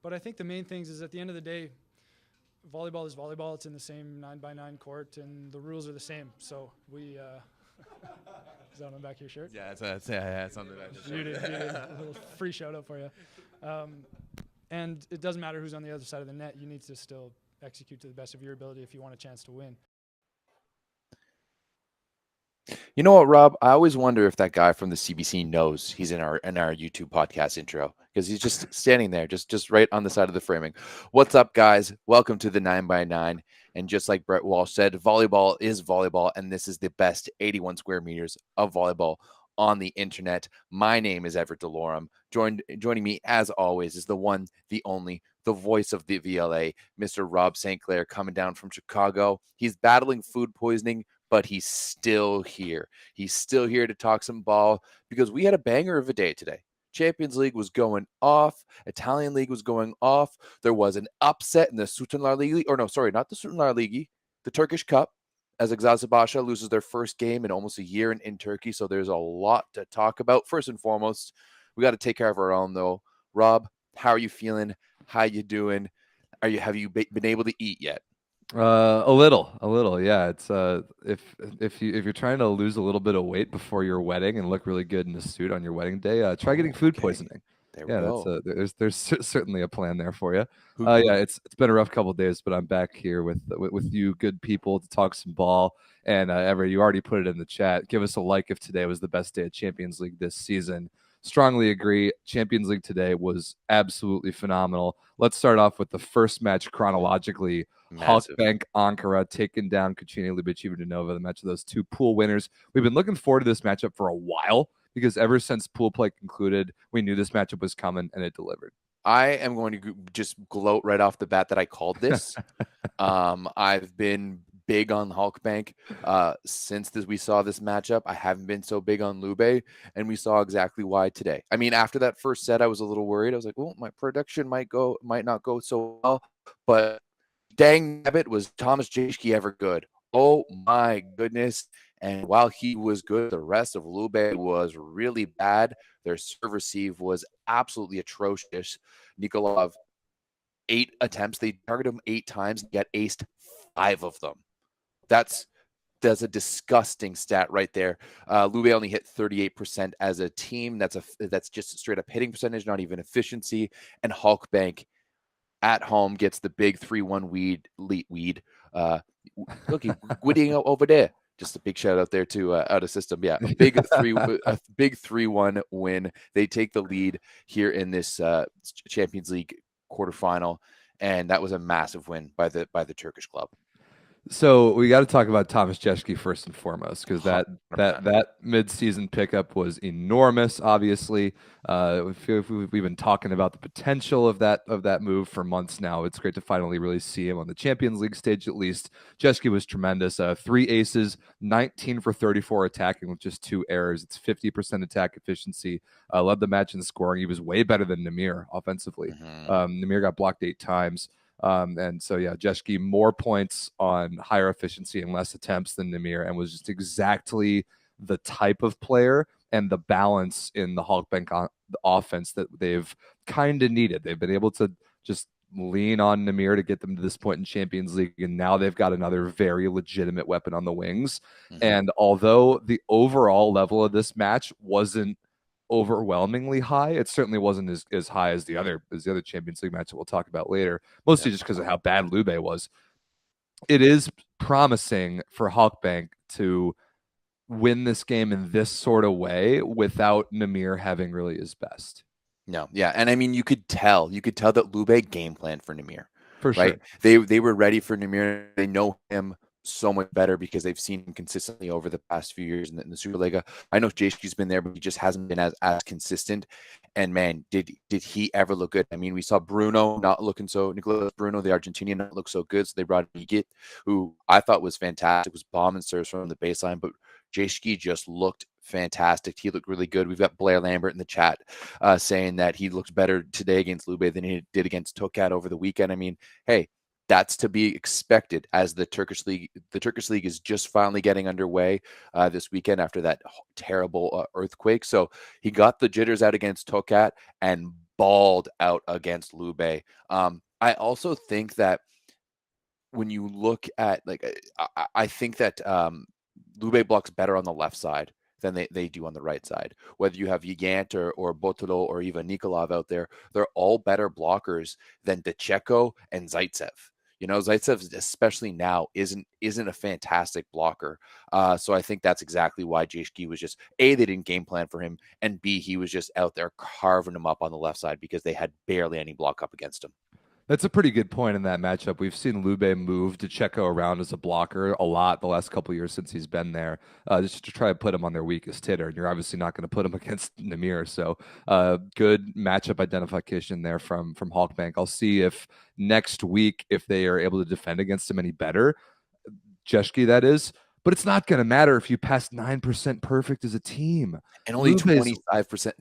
But I think the main things is at the end of the day, volleyball is volleyball. It's in the same 9x9 court, and the rules are the same. So we. Is that on the back of your shirt? Yeah, it's on the back of your shirt. A little free shout out for you. And it doesn't matter who's on the other side of the net. You need to still execute to the best of your ability if you want a chance to win. You know what, Rob? I always wonder if that guy from the CBC knows he's in our YouTube podcast intro, because he's just standing there, just right on the side of the framing. What's up, guys? Welcome to the 9x9. And just like Brett Walsh said, volleyball is volleyball, and this is the best 81 square meters of volleyball on the internet. My name is Everett Delorme. Joining me, as always, is the one, the only, the voice of the VLA, Mr. Rob St. Clair, coming down from Chicago. He's battling food poisoning, but he's still here. He's still here to talk some ball, because we had a banger of a day today. Champions League was going off. Italian League was going off. There was an upset in the SuperLega, or no, sorry, not the SuperLega, the Turkish Cup, as Eczacibasi loses their first game in almost a year in Turkey. So there's a lot to talk about. First and foremost, we got to take care of our own, though. Rob, how are you feeling? How you doing? Have you been able to eat yet? A little, yeah. It's if you're trying to lose a little bit of weight before your wedding and look really good in a suit on your wedding day, try getting food poisoning. There we go. There's certainly a plan there for you. Yeah, it's been a rough couple of days, but I'm back here with you good people to talk some ball. And Everett, you already put it in the chat. Give us a like if today was the best day of Champions League this season. Strongly agree. Champions League today was absolutely phenomenal. Let's start off with the first match chronologically. Halkbank Ankara taking down Kuchini Ljubic-Nova, the match of those two pool winners. We've been looking forward to this matchup for a while, because ever since pool play concluded, we knew this matchup was coming, and it delivered. I am going to just gloat right off the bat that I called this. I've been big on Halkbank since we saw this matchup. I haven't been so big on Lube, and we saw exactly why today. I mean, after that first set, I was a little worried. I was like, "Oh, my production might not go so well," but dang nabbit, was Thomas Jashki ever good? Oh my goodness. And while he was good, the rest of Lube was really bad. Their serve receive was absolutely atrocious. Nikolov, 8 attempts. They targeted him 8 times and got aced 5 of them. That's a disgusting stat right there. Lube only hit 38% as a team. That's just straight up hitting percentage, not even efficiency. And Halkbank at home gets the big 3-1 lead. Look, he's winning over there. Just a big shout out there to Out of System. Yeah, a big 3-1 win. They take the lead here in this Champions League quarterfinal, and that was a massive win by the Turkish club. So we got to talk about Thomas Jashki first and foremost, because that mid-season pickup was enormous. Obviously, we've been talking about the potential of that move for months now. It's great to finally really see him on the Champions League stage. At least Jashki was tremendous. 3 aces, 19 for 34 attacking with just 2 errors. It's 50% attack efficiency. Led the match in scoring. He was way better than Namir offensively. Namir got blocked 8 times. And so, yeah, Jashki more points on higher efficiency and less attempts than Namir, and was just exactly the type of player and the balance in the Halkbank offense that they've kind of needed. They've been able to just lean on Namir to get them to this point in Champions League, and now they've got another very legitimate weapon on the wings. And although the overall level of this match wasn't overwhelmingly high, it certainly wasn't as high as the other Champions League match that we'll talk about later, mostly just because of how bad Lube was. It is promising for Halkbank to win this game in this sort of way without Namir having really his best. No, yeah, and I mean, you could tell that Lube game planned for Namir. For right? Sure. They were ready for Namir. They know him so much better because they've seen him consistently over the past few years in the SuperLega. I know Jashki's been there, but he just hasn't been as consistent. And man, did he ever look good? I mean, we saw Bruno not looking so, Nicolas Bruno, the Argentinian, not look so good. So they brought Igit, who I thought was fantastic, was bombing serves from the baseline, but Jashki just looked fantastic. He looked really good. We've got Blair Lambert in the chat saying that he looked better today against Lube than he did against Tokat over the weekend. I mean, hey, that's to be expected as the Turkish league is just finally getting underway this weekend after that terrible earthquake. So he got the jitters out against Tokat, and balled out against Lube. I also think that when you look at I think that Lube blocks better on the left side than they do on the right side. Whether you have Gigant or Botolo or even Nikolov out there, they're all better blockers than DeCecco and Zaitsev. Zaitsev, especially now, isn't a fantastic blocker. So I think that's exactly why Jashki was just, A, they didn't game plan for him, and B, he was just out there carving him up on the left side because they had barely any block up against him. That's a pretty good point in that matchup. We've seen Lube move DeCecco around as a blocker a lot the last couple of years since he's been there, just to try to put him on their weakest hitter. And you're obviously not going to put him against Namir. So good matchup identification there from Halkbank. I'll see if next week, if they are able to defend against him any better, Jeshki, that is. But it's not going to matter if you pass 9% perfect as a team. And only Lube's 25%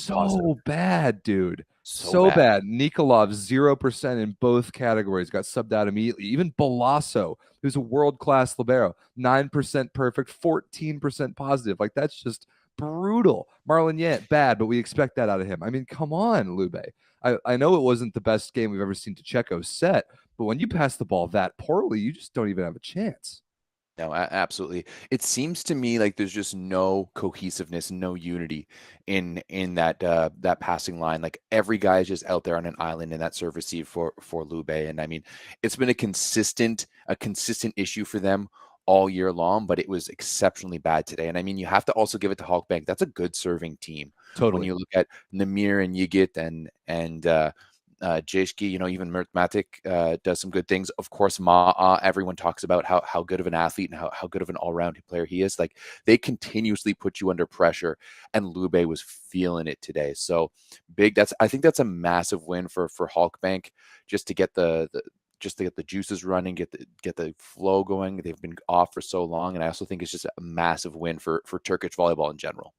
so positive. So bad, dude. So bad. Nikolov, 0% in both categories, got subbed out immediately. Even Balasso, who's a world-class libero, 9% perfect, 14% positive. Like, that's just brutal. Marlon Yant, bad, but we expect that out of him. I mean, come on, Lube. I know it wasn't the best game we've ever seen DeCecco set, but when you pass the ball that poorly, you just don't even have a chance. No, absolutely. It seems to me like there's just no cohesiveness, no unity in that passing line. Like every guy is just out there on an island in that serve receive for Lube. And I mean, it's been a consistent issue for them all year long, but it was exceptionally bad today. And I mean, you have to also give it to Halkbank. That's a good serving team. Totally. When you look at Namir and Yigit and Jeshki, even Matic does some good things. Of course, everyone talks about how good of an athlete and how good of an all-round player he is. Like, they continuously put you under pressure, and Lube was feeling it today. So big. I think that's a massive win for Halkbank, just to get the juices running, get the flow going. They've been off for so long, and I also think it's just a massive win for Turkish volleyball in general.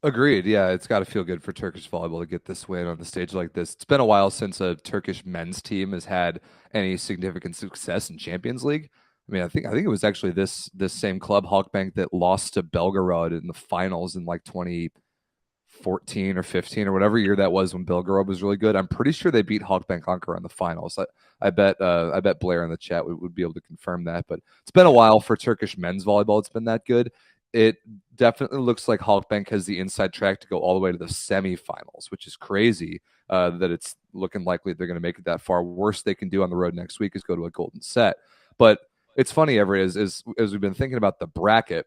Agreed. Yeah, it's got to feel good for Turkish volleyball to get this win on the stage like this. It's been a while since a Turkish men's team has had any significant success in Champions League. I mean, I think it was actually this same club, Halkbank, that lost to Belgorod in the finals in like 2014 or 15 or whatever year that was, when Belgorod was really good. I'm pretty sure they beat Halkbank Ankara in the finals. I bet Blair in the chat would be able to confirm that. But it's been a while for Turkish men's volleyball. It's been that good. It definitely looks like Halkbank has the inside track to go all the way to the semifinals, which is crazy that it's looking likely they're going to make it that far. Worst they can do on the road next week is go to a golden set. But it's funny, Everett, as we've been thinking about the bracket,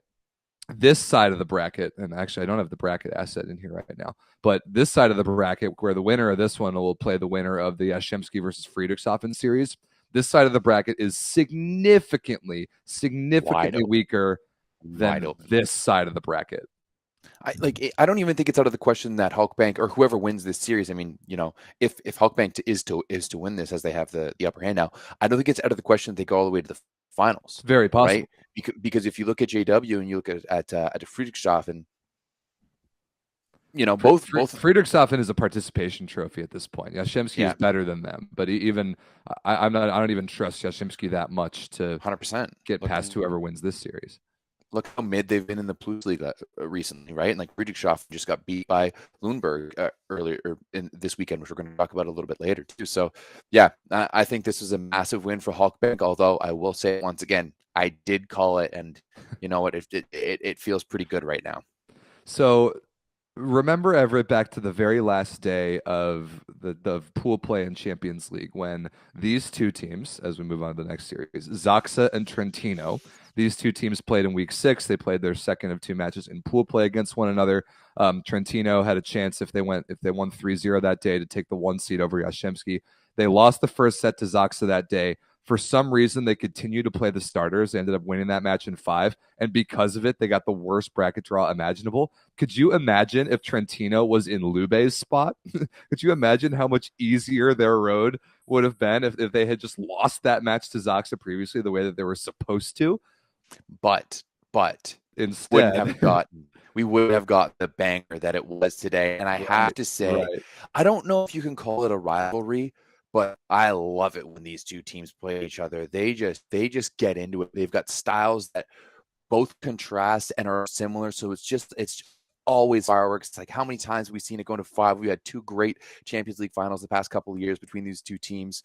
this side of the bracket, and actually I don't have the bracket asset in here right now, but this side of the bracket, where the winner of this one will play the winner of the Eczacibasi versus Friedrichshafen series, this side of the bracket is significantly weaker than this side of the bracket. I don't even think it's out of the question that Halkbank or whoever wins this series. I mean, if Halkbank is to win this, as they have the upper hand now, I don't think it's out of the question that they go all the way to the finals. Very possible, right? Because if you look at JW and you look at Friedrichshafen, both Friedrichshafen is a participation trophy at this point. Eczacibasi is better than them, but even I don't even trust Eczacibasi that much to 100% get past whoever wins this series. Look how mid they've been in the Bundesliga recently, right? And like Friedrichshafen just got beat by Lundberg earlier in this weekend, which we're going to talk about a little bit later too. So, yeah, I think this is a massive win for Halkbank. Although I will say once again, I did call it, and you know what? It feels pretty good right now. So, remember, Everett, back to the very last day of the pool play in Champions League, when these two teams, as we move on to the next series, Zaksa and Trentino, these two teams played in week 6. They played their second of 2 matches in pool play against one another. Trentino had a chance, if they won 3-0 that day, to take the 1 seed over Eczacibasi. They lost the first set to Zaksa that day. For some reason, they continued to play the starters. They ended up winning that match in 5. And because of it, they got the worst bracket draw imaginable. Could you imagine if Trentino was in Lube's spot? Could you imagine how much easier their road would have been if they had just lost that match to Zaksa previously the way that they were supposed to? But instead, we would have got the banger that it was today. And I have to say, I don't know if you can call it a rivalry, but I love it when these two teams play each other. They just get into it. They've got styles that both contrast and are similar. So it's always fireworks. It's like, how many times have we seen it going to 5? We had 2 great Champions League finals the past couple of years between these 2 teams.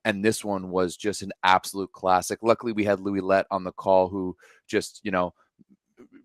And this one was just an absolute classic. Luckily, we had Louis Lett on the call, who just,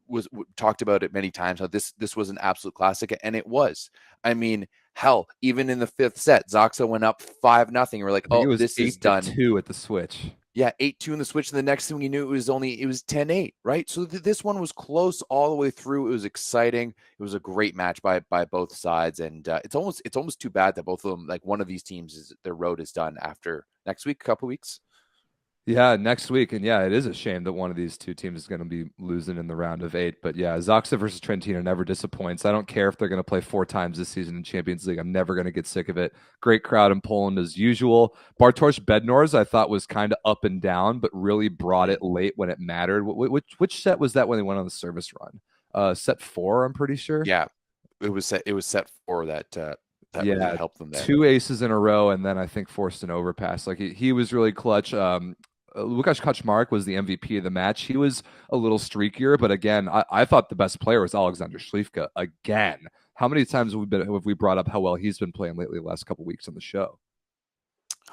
was talked about it many times, how this was an absolute classic. And it was. I mean, hell, even in the 5th set, Zaksa went up 5-0. We're like, oh, this is done. 8-2 at the switch. Yeah, 8-2 in the switch, and the next thing you knew, it was 10-8, right? So this one was close all the way through. It was exciting. It was a great match by both sides, and it's almost too bad that both of them, like one of these teams, their road is done after next week, a couple weeks. Yeah, next week. And yeah, it is a shame that one of these 2 teams is going to be losing in the round of 8. But yeah, Zaksa versus Trentino never disappoints. I don't care if they're going to play 4 times this season in Champions League. I'm never going to get sick of it. Great crowd in Poland as usual. Bartosz Bednarz, I thought, was kind of up and down, but really brought it late when it mattered. Which set was that when they went on the service run? Set 4, I'm pretty sure. Yeah, it was set 4 that really helped them there. 2 aces in a row, and then I think forced an overpass. Like he was really clutch. Łukasz Kaczmarek was the MVP of the match. He was a little streakier, but again, I thought the best player was Alexander Śliwka. Again, how many times have we brought up how well he's been playing lately the last couple of weeks on the show?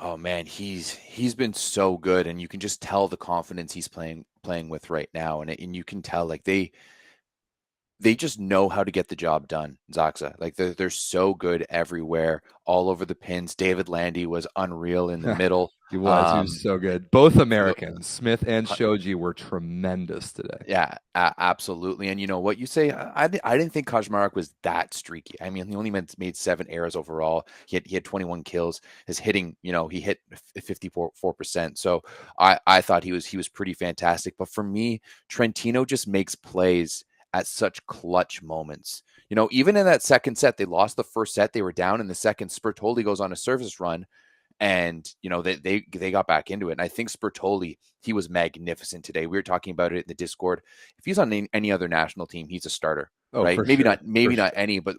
Oh man, he's been so good, and you can just tell the confidence he's playing with right now, and you can tell like they just know how to get the job done. Zaksa, like they're so good everywhere, all over the pins. David Landy was unreal in the middle. He was so good. Both Americans, Smith and Shoji, were tremendous today. Yeah, absolutely. And you know what you say? I didn't think Kaczmarek was that streaky. I mean, he only made 7 errors overall. He had 21 kills. His hitting, he hit 54%. So I thought he was pretty fantastic. But for me, Trentino just makes plays at such clutch moments. Even in that second set, they lost the first set. They were down in the second. Spertoli goes on a service run, and they got back into it. And I think Spertoli, he was magnificent today. We were talking about it in the Discord. If he's on any other national team, he's a starter, right? Maybe not any, but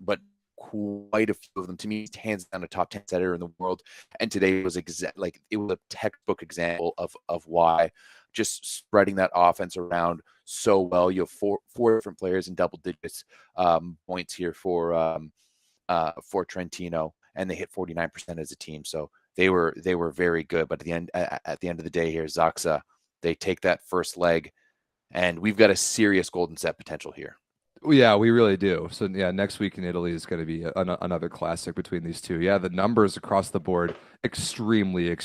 quite a few of them. To me, he's hands down a top 10 setter in the world. And today was it was a textbook example of why just spreading that offense around so well. You have four different players in double digits points here for Trentino, and they hit 49% as a team. So they were very good. But at the end of the day here, Zaksa, they take that first leg, and we've got a serious golden set potential here. Yeah, we really do. So yeah, next week in Italy is going to be another classic between these two. Yeah, the numbers across the board extremely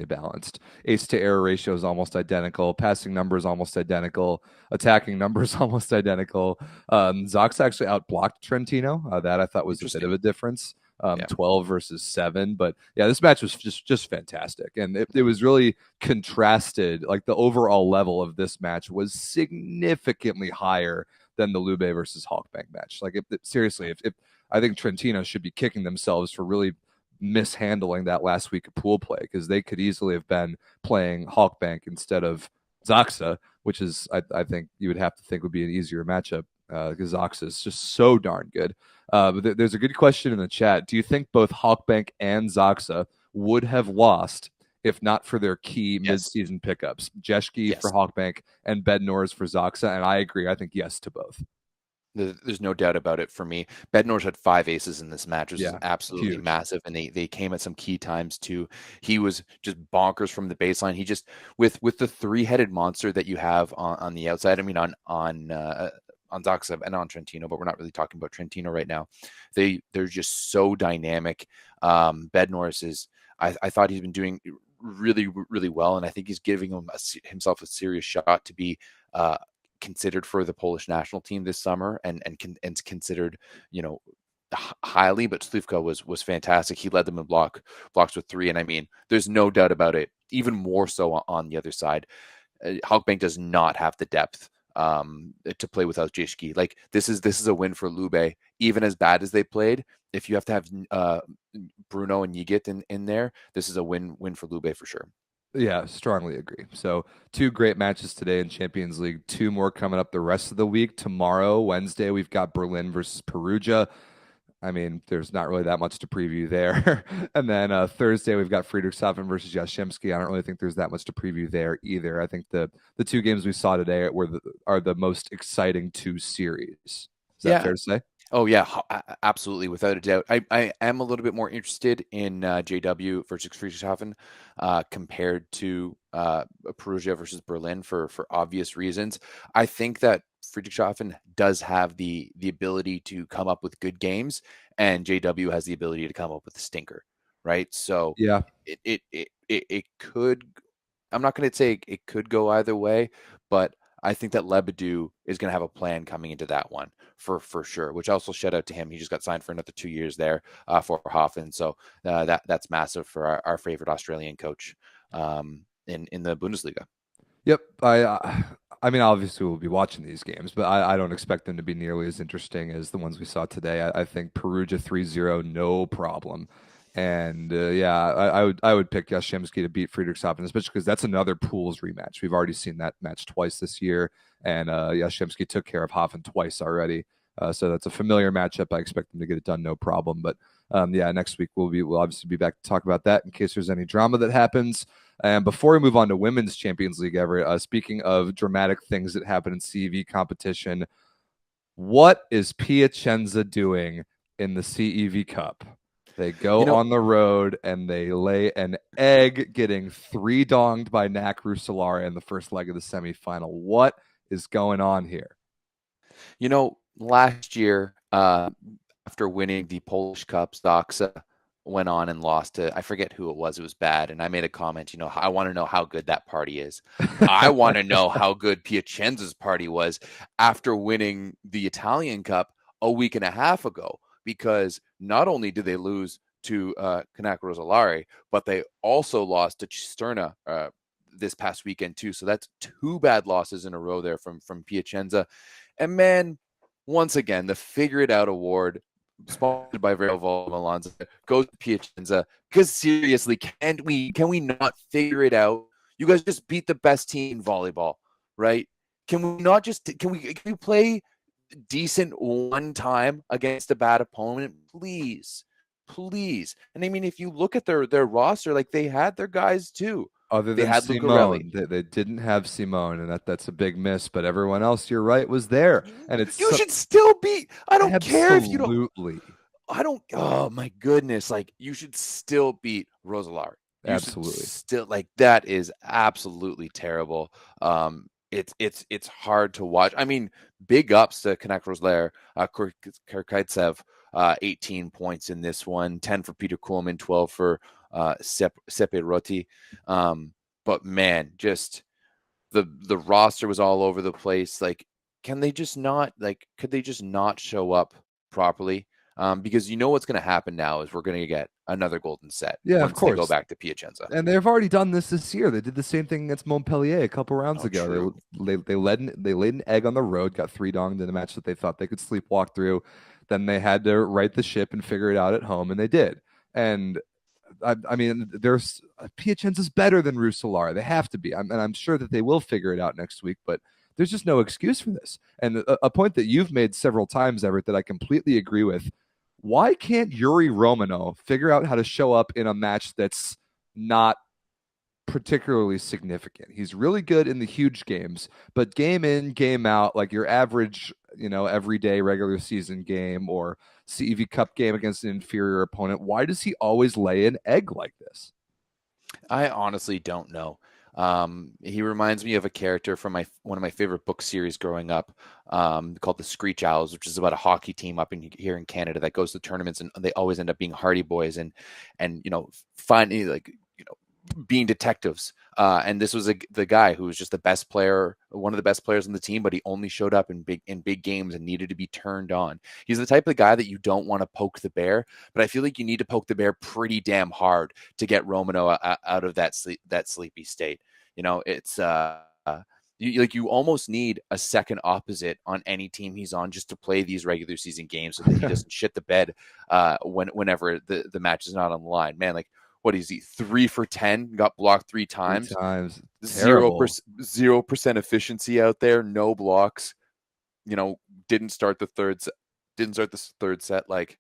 balanced. Ace to error ratio is almost identical. Passing numbers almost identical. Attacking numbers almost identical. Zaksa actually outblocked Trentino. That I thought was a bit of a difference. 12 versus 7. But yeah, this match was just fantastic. And it was really contrasted. Like the overall level of this match was significantly higher than the Lube versus Halkbank match. Like seriously, if I think Trentino should be kicking themselves for really mishandling that last week of pool play, because they could easily have been playing Halkbank instead of Zaksa, which is I think you would have to think would be an easier matchup because Zaksa is just so darn good. But there's a good question in the chat. Do you think both Halkbank and Zaksa would have lost if not for their key mid-season pickups? Jeschke for Halkbank and Bednarz for Zaksa, and I agree. I think yes to both. There's no doubt about it for me. Bednarz had 5 aces in this match, which is absolutely huge. Massive, and they came at some key times too. He was just bonkers from the baseline. He just with the 3-headed monster that you have on the outside. I mean on Zaksa and on Trentino, but we're not really talking about Trentino right now. They're just so dynamic. Bednarz is. I thought he's been doing really well, and I think he's giving himself a serious shot to be considered for the Polish national team this summer, and considered highly. But Śliwka was fantastic. He led them in blocks with 3, and I mean, there's no doubt about it. Even more so on the other side, Halkbank does not have the depth to play without Jeschke. Like this is a win for Lube. Even as bad as they played, if you have to have Bruno and Yigit in there, this is a win for Lube for sure. Yeah, strongly agree. So 2 great matches today in Champions League. 2 more coming up the rest of the week. Tomorrow, Wednesday, we've got Berlin versus Perugia. I mean, there's not really that much to preview there. And then Thursday, we've got Friedrichshafen versus Jastrzębski. I don't really think there's that much to preview there either. I think the 2 games we saw today are the most exciting 2 series. Is that fair to say? Oh yeah, absolutely, without a doubt. I am a little bit more interested in JW versus Friedrichshafen compared to Perugia versus Berlin for obvious reasons. I think that Friedrichshafen does have the ability to come up with good games, and JW has the ability to come up with a stinker, right? So Yeah. it could. I'm not going to say it could go either way, but I think that Lebedew is going to have a plan coming into that one for sure. Which also shout out to him. He just got signed for another 2 years there for Hoffen, so that's massive for our favorite Australian coach in the Bundesliga. Yep. I mean, obviously we'll be watching these games, but I don't expect them to be nearly as interesting as the ones we saw today. I think Perugia 3-0, no problem. And yeah, I would pick Jastrzębski to beat Friedrichshafen, especially because that's another pools rematch. We've already seen that match twice this year, and Jastrzębski took care of Hoffen twice already. So that's a familiar matchup. I expect them to get it done, no problem. But yeah, next week we'll obviously be back to talk about that in case there's any drama that happens. And before we move on to Women's Champions League, Everett, speaking of dramatic things that happen in CEV competition, what is Piacenza doing in the CEV Cup? They go on the road and they lay an egg, getting 3-donged by NAC Rusolare in the first leg of the semifinal. What is going on here? Last year, after winning the Polish Cup, Zaksa went on and lost to, I forget who it was. It was bad. And I made a comment, I want to know how good that party is. I want to know how good Piacenza's party was after winning the Italian Cup a week and a half ago, because not only did they lose to CNAC Rosolare, but they also lost to Cisterna this past weekend too. So that's 2 bad losses in a row there from Piacenza. And man, once again, the Figure It Out Award, sponsored by Volleyball Milanza, goes to Piacenza. Because seriously, can we not figure it out? You guys just beat the best team in volleyball, right? Can we not just can we play decent one time against a bad opponent, please? And I mean, if you look at their roster, like, they had their guys too. Other They than had Simone, they didn't have Simone, and that's a big miss. But everyone else, you're right, was there, and you should still beat. I don't care if you don't. Absolutely. I don't. Oh my goodness! Like, you should still beat Rosolare. Absolutely. Still, like, that is absolutely terrible. It's hard to watch. I mean, big ups to CNAC Rosolare, Kurkaitsev, 18 points in this one, 10 for Peter Kuhlman, 12 for Sepe Roti. But man, just the roster was all over the place. Like, could they just not show up properly? Because what's going to happen now is we're going to get another golden set. Yeah, once of course. They go back to Piacenza. And they've already done this year. They did the same thing against Montpellier a couple rounds ago. True. They laid an egg on the road, got 3-donged in a match that they thought they could sleepwalk through. Then they had to right the ship and figure it out at home, and they did. And I mean, there's Piacenza's better than Rusolare. They have to be. And I'm sure that they will figure it out next week, but there's just no excuse for this. And a point that you've made several times, Everett, that I completely agree with. Why can't Yuri Romano figure out how to show up in a match that's not particularly significant? He's really good in the huge games, but game in, game out, like your average, everyday regular season game or CEV Cup game against an inferior opponent, why does he always lay an egg like this? I honestly don't know. He reminds me of a character from one of my favorite book series growing up, called the Screech Owls, which is about a hockey team here in Canada that goes to tournaments, and they always end up being Hardy Boys and finding, like, being detectives. And this was the guy who was just the best player, one of the best players on the team, but he only showed up in big games and needed to be turned on. He's the type of guy that you don't want to poke the bear, but I feel like you need to poke the bear pretty damn hard to get Romano out of that sleepy state. It's you almost need a second opposite on any team he's on just to play these regular season games so that he doesn't shit the bed whenever the match is not on the line. Man, like, what is he? 3 for 10, got blocked 3 times. 0% efficiency out there, no blocks. Didn't start the third set. Like,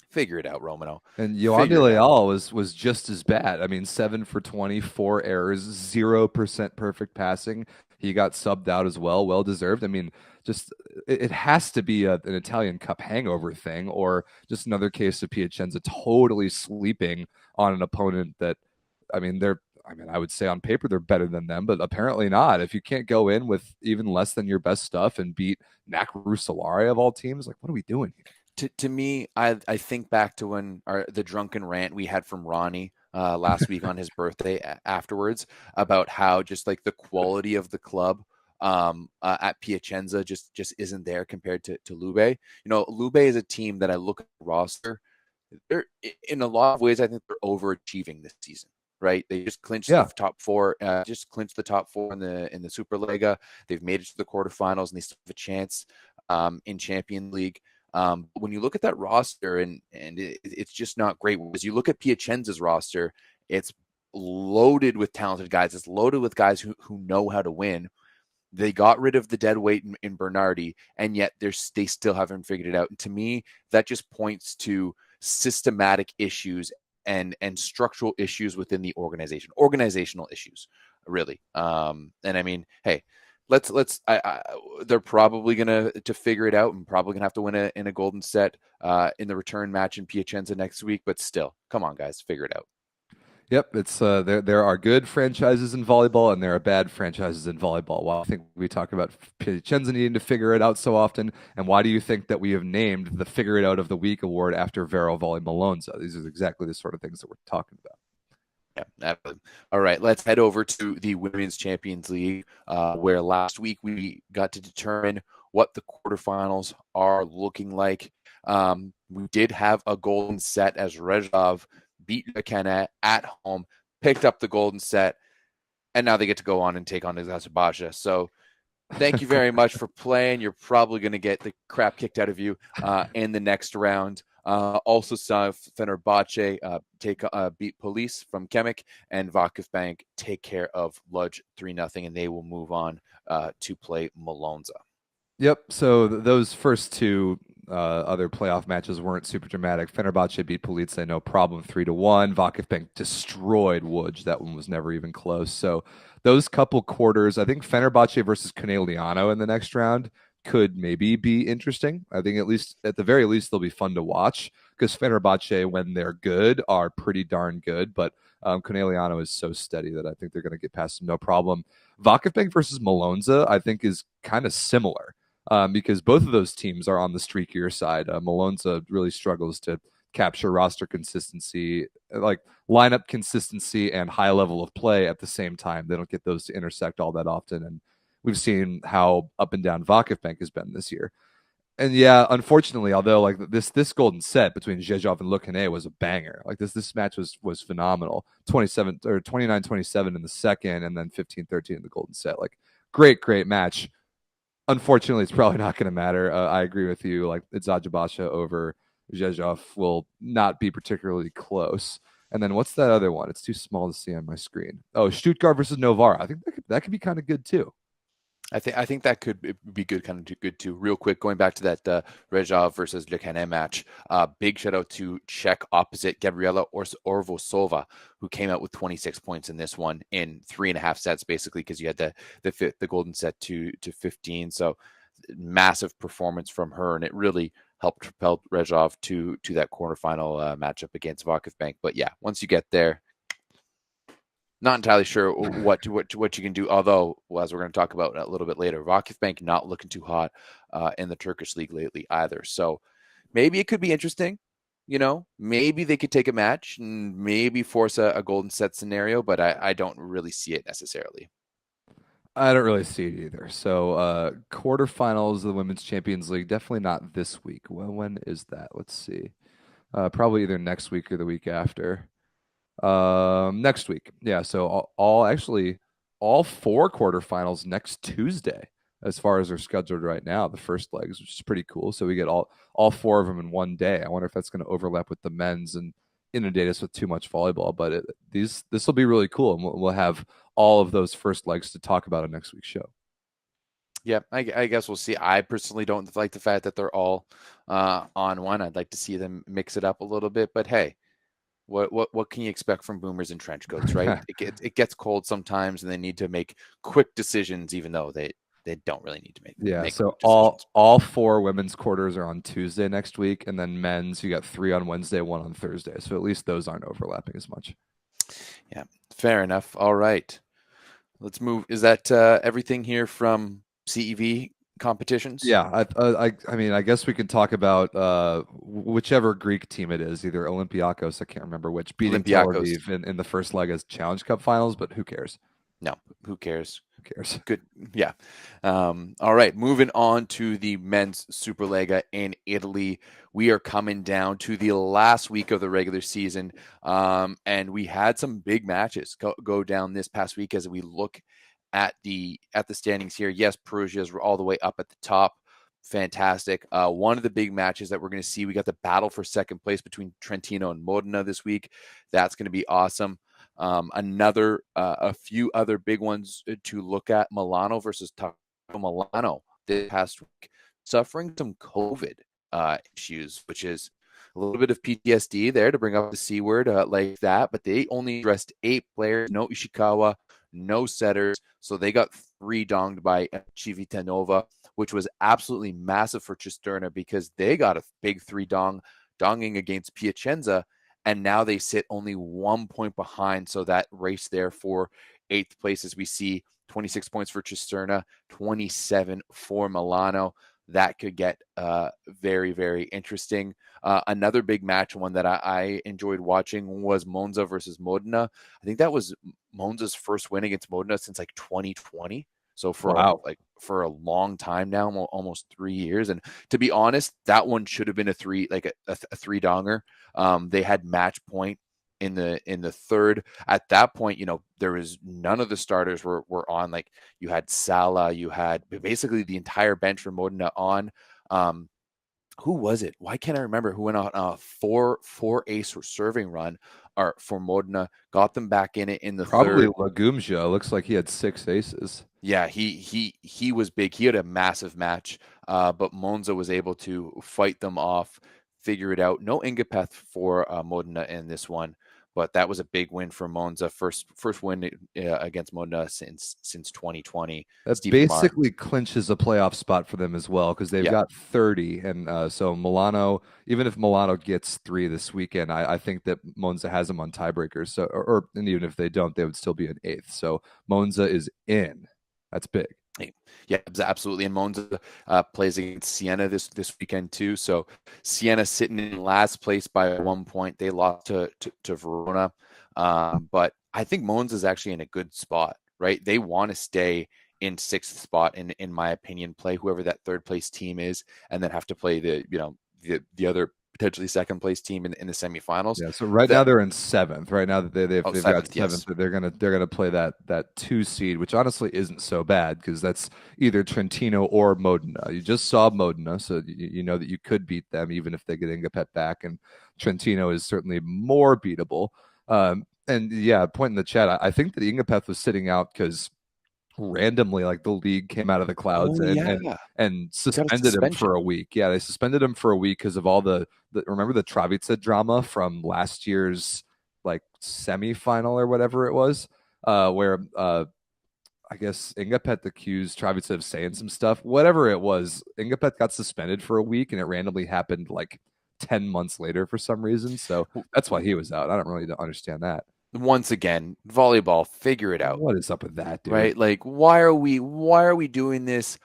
figure it out, Romano. And Yoandi Leal was just as bad. I mean, 7 for 20, 4 errors, 0% perfect passing. He got subbed out as well, well deserved. I mean, just it has to be an Italian Cup hangover thing, or just another case of Piacenza totally sleeping on an opponent that, I mean, I would say on paper they're better than them, but apparently not. If you can't go in with even less than your best stuff and beat Nakaru Solari of all teams, like, what are we doing here? To me, I think back to when the drunken rant we had from Ronnie last week on his birthday afterwards about how just like the quality of the club at Piacenza just isn't there compared to Lube. You know, Lube is a team that I look at the roster. They're in a lot of ways, I think they're overachieving this season. Right, they just clinched the top four. Just clinched the top four in the SuperLega. They've made it to the quarterfinals, and they still have a chance in Champions League. When you look at that roster, and it's just not great. As you look at Piacenza's roster, it's loaded with talented guys. It's loaded with guys who know how to win. They got rid of the dead weight in Bernardi, and yet they still haven't figured it out. And to me, that just points to systematic issues and structural issues within the organization, organizational issues, really. And I mean, hey, they're probably gonna to figure it out and probably gonna have to win in a golden set in the return match in Piacenza next week. But still, come on, guys, figure it out. Yep, it's there are good franchises in volleyball and there are bad franchises in volleyball. Well, I think we talk about Piacenza needing to figure it out so often, and why do you think that we have named the Figure It Out of the Week award after Vero Volley Malonza? These are exactly the sort of things that we're talking about. Yeah, absolutely. All right, let's head over to the Women's Champions League, where last week we got to determine what the quarterfinals are looking like. We did have a golden set as Rezhov beat Lega at home, picked up the golden set, and now they get to go on and take on Eczacibasi. So thank you very much for playing. You're probably going to get the crap kicked out of you in the next round. Also saw Fenerbahce beat Police from Kemik, and Vakifbank take care of Lodz 3-0, and they will move on to play Malonza. Yep. So those first two other playoff matches weren't super dramatic. Fenerbahce beat Police, no problem, 3-1. Vakifbank destroyed Łódź. That one was never even close. So those couple quarters, I think Fenerbahce versus Conegliano in the next round could maybe be interesting. I think at the very least, they'll be fun to watch because Fenerbahce, when they're good, are pretty darn good. But Conegliano is so steady that I think they're going to get past them no problem. Vakifbank versus Malonza, I think, is kind of similar. Because both of those teams are on the streakier side. Malonza really struggles to capture roster consistency, like lineup consistency and high level of play at the same time. They don't get those to intersect all that often. And we've seen how up and down Vakifbank has been this year. And yeah, unfortunately, although like this golden set between Zhezhov and Lukane was a banger. Like this match was phenomenal. 29-27 in the second, and then 15-13 in the golden set. Like great match. Unfortunately, it's probably not going to matter. I agree with you. Like Eczacibasi over Zhezhov will not be particularly close. And then what's that other one? It's too small to see on my screen. Oh, Stuttgart versus Novara. I think that could be kind of good too. I think that could be good, kind of good too. Real quick, going back to that Rezhov versus Lega match, big shout out to Czech opposite Gabriela Orvosova, who came out with 26 points in this one in 3.5 sets, basically, because you had the golden set to 15. So massive performance from her, and it really helped propel Rezhov to that quarterfinal matchup against Vakifbank. But yeah, once you get there, not entirely sure what you can do. Although, as we're going to talk about a little bit later, Vakifbank not looking too hot in the Turkish league lately either. So maybe it could be interesting. You know, maybe they could take a match and maybe force a golden set scenario, but I don't really see it necessarily. I don't really see it either. So quarterfinals of the Women's Champions League, definitely not this week. Well, when is that? Let's see. Probably either next week or the week after. Next week. Yeah, so all 4 quarterfinals next Tuesday as far as they're scheduled right now, the first legs, which is pretty cool. So we get all 4 of them in one day. I wonder if that's going to overlap with the men's and inundate us with too much volleyball, but this will be really cool, and we'll have all of those first legs to talk about on next week's show. Yeah, I guess we'll see. I personally don't like the fact that they're all on one. I'd like to see them mix it up a little bit, but hey, What can you expect from boomers and trench coats, right? It gets cold sometimes, and they need to make quick decisions, even though they don't really need to make So quick decisions. all 4 women's quarters are on Tuesday next week, and then men's, you got 3 on Wednesday, 1 on Thursday. So at least those aren't overlapping as much. Yeah, fair enough. All right, let's move. Is that everything here from CEV competitions? Yeah, I mean, I guess we can talk about whichever Greek team it is, either Olympiacos, I can't remember which, beating Tel Aviv in the first leg as Challenge Cup finals, but who cares? No, who cares? Who cares? Good. Yeah. All right. Moving on to the men's SuperLega in Italy. We are coming down to the last week of the regular season. And we had some big matches go down this past week as we look at the standings here. Yes, Perugia is all the way up at the top. Fantastic. One of the big matches that we're going to see, we got the battle for second place between Trentino and Modena this week. That's going to be awesome. A few other big ones to look at: Milano versus Milano this past week, suffering some COVID issues, which is a little bit of PTSD there, to bring up the C word like that. But they only dressed 8 players, no Ishikawa, no setters, so they got 3 donged by Civitanova, which was absolutely massive for Cisterna because they got a big 3 donging against Piacenza. And now they sit only 1 point behind. So that race there for 8th place, as we see 26 points for Cisterna, 27 for Milano. That could get very, very interesting. Another big match, one that I enjoyed watching, was Monza versus Modena. I think that was Monza's first win against Modena since like 2020. So for a long time now, almost 3 years. And to be honest, that one should have been a 3 donger. They had match point in the third. At that point, there was none of the starters were on. Like, you had Sala, you had basically the entire bench for Modena on. Who was it? Why can't I remember who went on a 4 ace serving run for Modena, got them back in it in the Probably third. Lagumja. Looks like he had 6 aces. Yeah, he was big. He had a massive match, but Monza was able to fight them off, figure it out. No Ingapeth for Modena in this one, but that was a big win for Monza. First win against Modena since 2020. That basically clinches a playoff spot for them as well, because they've got 30, and so Milano, even if Milano gets 3 this weekend, I think that Monza has them on tiebreakers. So, and even if they don't, they would still be an 8th. So Monza is in. That's big. Yeah, absolutely. And Monza plays against Siena this weekend too. So Siena sitting in last place by 1 point. They lost to Verona. But I think Monza is actually in a good spot, right? They want to stay in 6th spot, in my opinion, play whoever that 3rd place team is, and then have to play the other potentially 2nd place team in the semifinals. Yeah. So now they're in 7th. Right now that they've got 7th, yes. They're gonna play that 2 seed, which honestly isn't so bad, because that's either Trentino or Modena. You just saw Modena, so you know that you could beat them even if they get Ingapet back, and Trentino is certainly more beatable. And yeah, point in the chat, I think that Ingapeth was sitting out because randomly, like, the league came out of the clouds and suspended him for a week. Yeah, they suspended him for a week because of all the remember the Travica drama from last year's like semifinal or whatever it was, where I guess Ingapet accused Travica of saying some stuff. Whatever it was, Ingapet got suspended for a week, and it randomly happened like 10 months later for some reason. So that's why he was out. I don't really understand that. Once again, volleyball, figure it out. What is up with that, dude? Right? Like, why are we doing this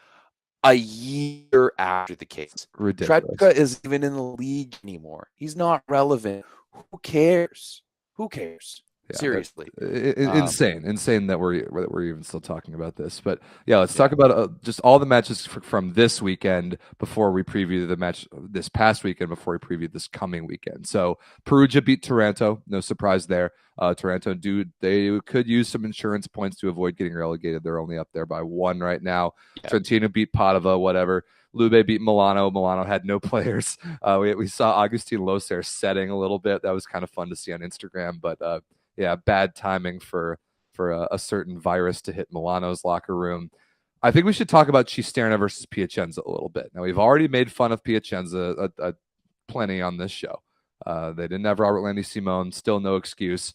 a year after the case? Ridiculous. Travica isn't even in the league anymore. He's not relevant. Who cares? Yeah, seriously, insane that we're even still talking about this. But yeah, let's talk about just all the matches from this weekend before we preview the match this past weekend, before we preview this coming weekend. So Perugia beat Taranto, no surprise there. Taranto, they could use some insurance points to avoid getting relegated. They're only up there by 1 right now. Yeah. Trentino beat Padova, whatever. Lube beat Milano. Milano had no players. We saw Agustin Loser setting a little bit. That was kind of fun to see on Instagram, but yeah, bad timing for a certain virus to hit Milano's locker room. I think we should talk about Cisterna versus Piacenza a little bit. Now, we've already made fun of Piacenza plenty on this show. They didn't have Robert Landy Simone, still no excuse.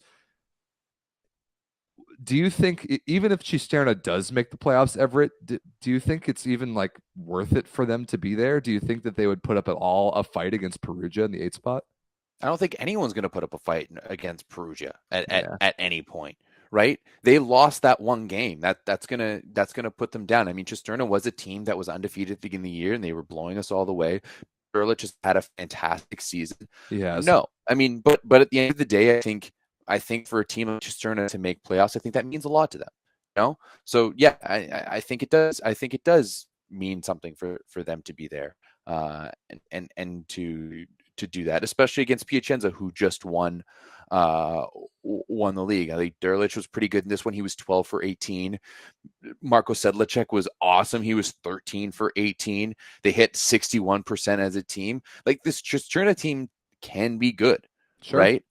Do you think even if Cisterna does make the playoffs, Everett, do you think it's even like worth it for them to be there? Do you think that they would put up at all a fight against Perugia in the 8th spot? I don't think anyone's going to put up a fight against Perugia Yeah. at any point, right? They lost that one game. That's gonna put them down. I mean, Cisterna was a team that was undefeated at the beginning of the year, and they were blowing us all the way. Berlich just had a fantastic season. Yes. No, I mean, but at the end of the day, I think for a team like Cisterna to make playoffs, I think that means a lot to them. You know, so yeah, I think it does. I think it does mean something for them to be there, and to do that, especially against Piacenza, who just won the league. I think Derlich was pretty good in this one. He was 12 for 18. Marko Sedlacek was awesome. He was 13 for 18. They hit 61% as a team. Like, this Cisterna team can be good, Sure. right?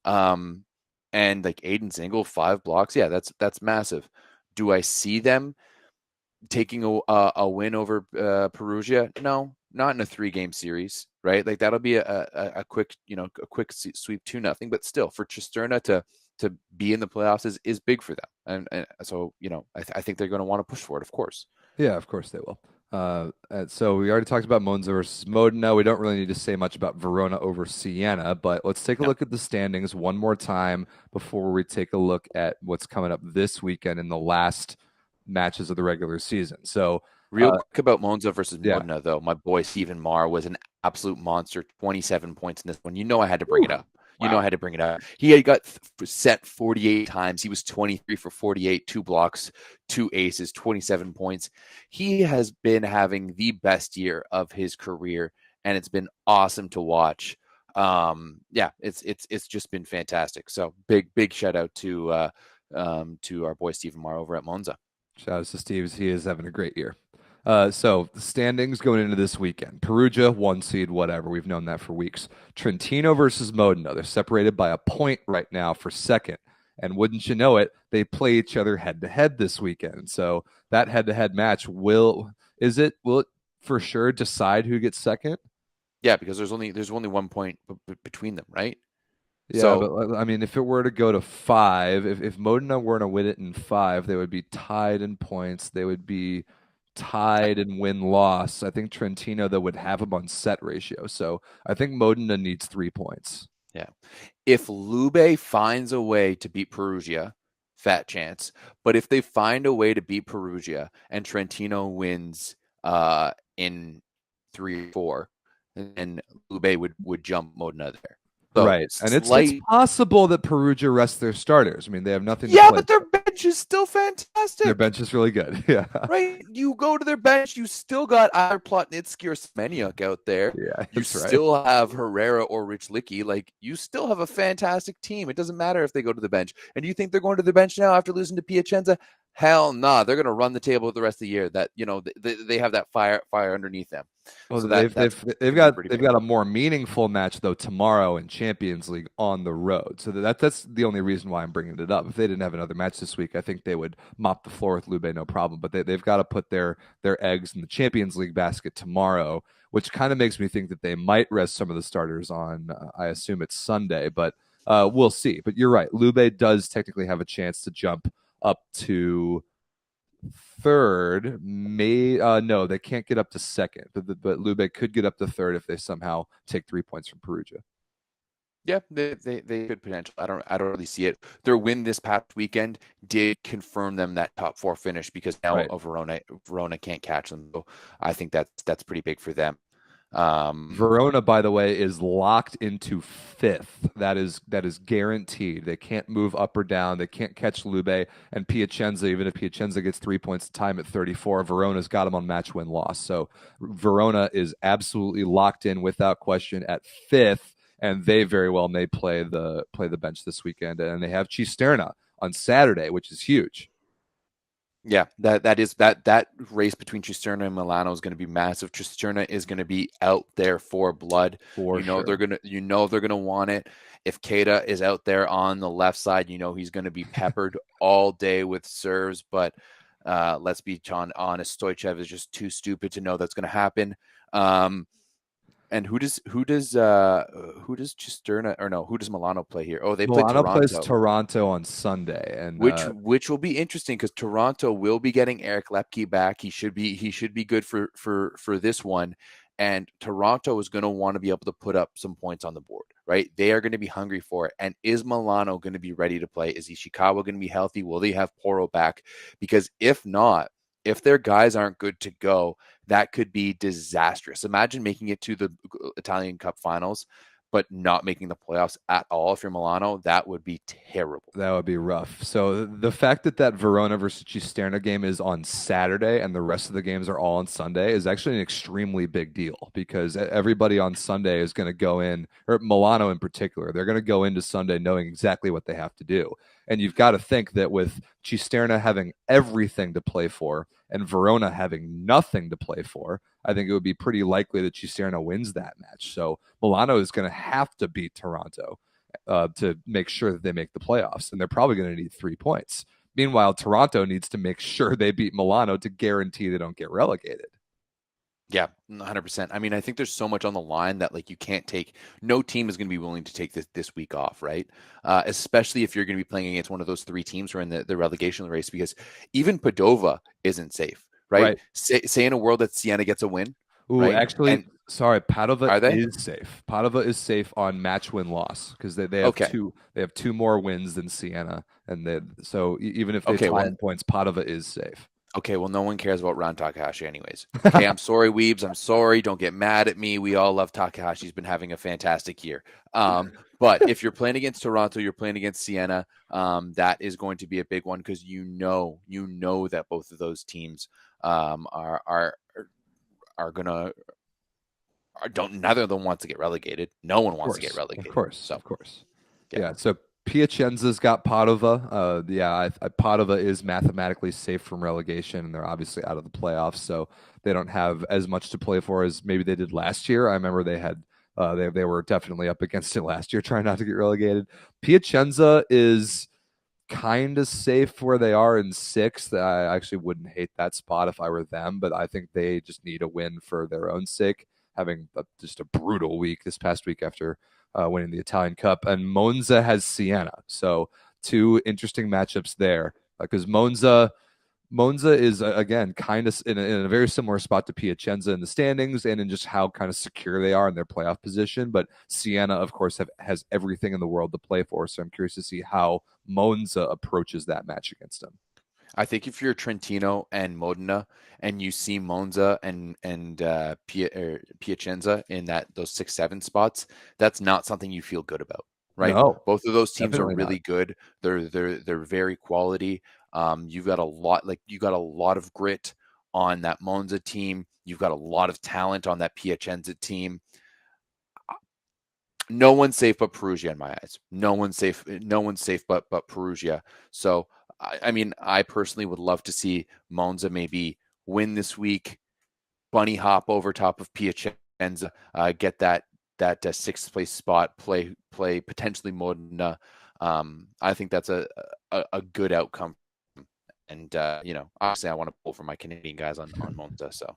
And like Aiden Zingle, 5 blocks. Yeah, that's massive. Do I see them taking a win over Perugia? No, not in a 3-game series, right? Like, that'll be a quick, quick sweep 2-0. But still, for Cisterna to be in the playoffs is big for them, and so I think they're going to want to push for it, of course. Yeah, of course they will. So we already talked about Monza versus Modena. We don't really need to say much about Verona over Siena, but let's take a look at the standings one more time before we take a look at what's coming up this weekend in the last matches of the regular season. So real quick about Monza versus Modena, though, my boy Stephen Marr was an absolute monster. 27 points in this one. I had to bring it up. Wow. I had to bring it up. He had got set 48 times. He was 23 for 48, 2 blocks, 2 aces, 27 points. He has been having the best year of his career, and it's been awesome to watch. It's just been fantastic. So big shout out to our boy Stephen Marr over at Monza. Shout out to Steve. He is having a great year. So the standings going into this weekend. Perugia, 1 seed, whatever. We've known that for weeks. Trentino versus Modena. They're separated by a point right now for second. And wouldn't you know it, they play each other head-to-head this weekend. So that head-to-head match will it for sure decide who gets second? Yeah, because there's only 1 point between them, right? Yeah, so, but I mean, if it were to go to 5, if Modena were to win it in 5, they would be tied in points. They would be tied in win-loss. I think Trentino, though, would have them on set ratio. So I think Modena needs 3 points. Yeah. If Lube finds a way to beat Perugia, fat chance. But if they find a way to beat Perugia and Trentino wins in 3 or 4, then Lube would jump Modena there. So right. And it's possible that Perugia rests their starters. I mean, they have nothing to play. But their bench is still fantastic. Their bench is really good. Yeah. Right. You go to their bench, you still got either Plotnitsky or Semeniuk out there. Yeah. You still have Herrera or Rich Licky. Like, you still have a fantastic team. It doesn't matter if they go to the bench. And you think they're going to the bench now after losing to Piacenza? Hell nah. They're going to run the table the rest of the year. That they have that fire underneath them. Well, so they've got a more meaningful match though tomorrow in Champions League on the road. So that's the only reason why I'm bringing it up. If they didn't have another match this week, I think they would mop the floor with Lube, no problem. But they've got to put their eggs in the Champions League basket tomorrow, which kind of makes me think that they might rest some of the starters on. I assume it's Sunday, but we'll see. But you're right. Lube does technically have a chance to jump up to third. No, they can't get up to second, but Lube could get up to third if they somehow take 3 points from Perugia. Yeah, they could potentially. I don't really see it. Their win this past weekend did confirm them that top 4 finish, because now Verona can't catch them. So I think that's pretty big for them. Verona, by the way, is locked into 5th. That is guaranteed. They can't move up or down. They can't catch Lube and Piacenza. Even if Piacenza gets 3 points of time at 34, Verona's got them on match win loss. So Verona is absolutely locked in without question at 5th, and they very well may play the bench this weekend. And they have Cisterna on Saturday, which is huge. Yeah, that race between Cisterna and Milano is going to be massive. Cisterna is going to be out there for blood. Sure. They're gonna want it. If Keita is out there on the left side, he's going to be peppered all day with serves. But let's be honest, Stoichev is just too stupid to know that's going to happen. And who does Cisterna, or no, who does Milano play here? Oh, they play Milano plays Toronto. Toronto on Sunday, and Which will be interesting because Toronto will be getting Eric Lepke back. He should be good for this one, and Toronto is going to want to be able to put up some points on the board, right? They are going to be hungry for it. And is Milano going to be ready to play? Is Ishikawa going to be healthy? Will they have Poro back? Because if not, if their guys aren't good to go, that could be disastrous. Imagine making it to the Italian Cup finals, but not making the playoffs at all. If you're Milano, that would be terrible. that would be rough. So the fact that Verona versus Cisterna game is on Saturday and the rest of the games are all on Sunday is actually an extremely big deal, because everybody on Sunday is going to go in, or Milano in particular, they're going to go into Sunday knowing exactly what they have to do. And you've got to think that with Cisterna having everything to play for and Verona having nothing to play for, I think it would be pretty likely that Cisterna wins that match. So Milano is going to have to beat Toronto to make sure that they make the playoffs, and they're probably going to need 3 points. Meanwhile, Toronto needs to make sure they beat Milano to guarantee they don't get relegated. Yeah, 100%. I mean, I think there's so much on the line that like you can't take. No team is going to be willing to take this week off, right? Especially if you're going to be playing against one of those 3 teams who are in the relegation race, because even Padova isn't safe, right? Say in a world that Siena gets a win. Ooh, right? Actually, sorry, Padova they? is safe. Padova is safe on match win loss because they have two. They have 2 more wins than Siena, and so even if they tie in points, Padova is safe. Okay, well, no one cares about Ron Takahashi anyways. Okay, I'm sorry, Weebs. I'm sorry. Don't get mad at me. We all love Takahashi. He's been having a fantastic year. But if you're playing against Toronto, you're playing against Siena, that is going to be a big one, because you know that both of those teams are gonna neither of them wants to get relegated. No one wants to get relegated. Of course. Yeah. Yeah. So Piacenza's got Padova. Padova is mathematically safe from relegation, and they're obviously out of the playoffs, so they don't have as much to play for as maybe they did last year. I remember they had they were definitely up against it last year, trying not to get relegated. Piacenza is kind of safe where they are in 6th. I actually wouldn't hate that spot if I were them, but I think they just need a win for their own sake, having just a brutal week this past week after winning the Italian Cup. And Monza has Siena, so 2 interesting matchups there, because Monza is again kind of in a very similar spot to Piacenza in the standings and in just how kind of secure they are in their playoff position. But Siena, of course, has everything in the world to play for, so I'm curious to see how Monza approaches that match against them. I think if you're Trentino and Modena and you see Monza and Piacenza in those 6-7 spots, that's not something you feel good about, right? No, both of those teams are really not. good. They're very quality. You've got a lot of grit on that Monza team. You've got a lot of talent on that Piacenza team. No one's safe but Perugia in my eyes. No one's safe but Perugia. So I mean, I personally would love to see Monza maybe win this week, bunny hop over top of Piacenza, get that 6th place spot, play potentially Modena. I think that's a good outcome. And obviously, I want to pull for my Canadian guys on Monza. So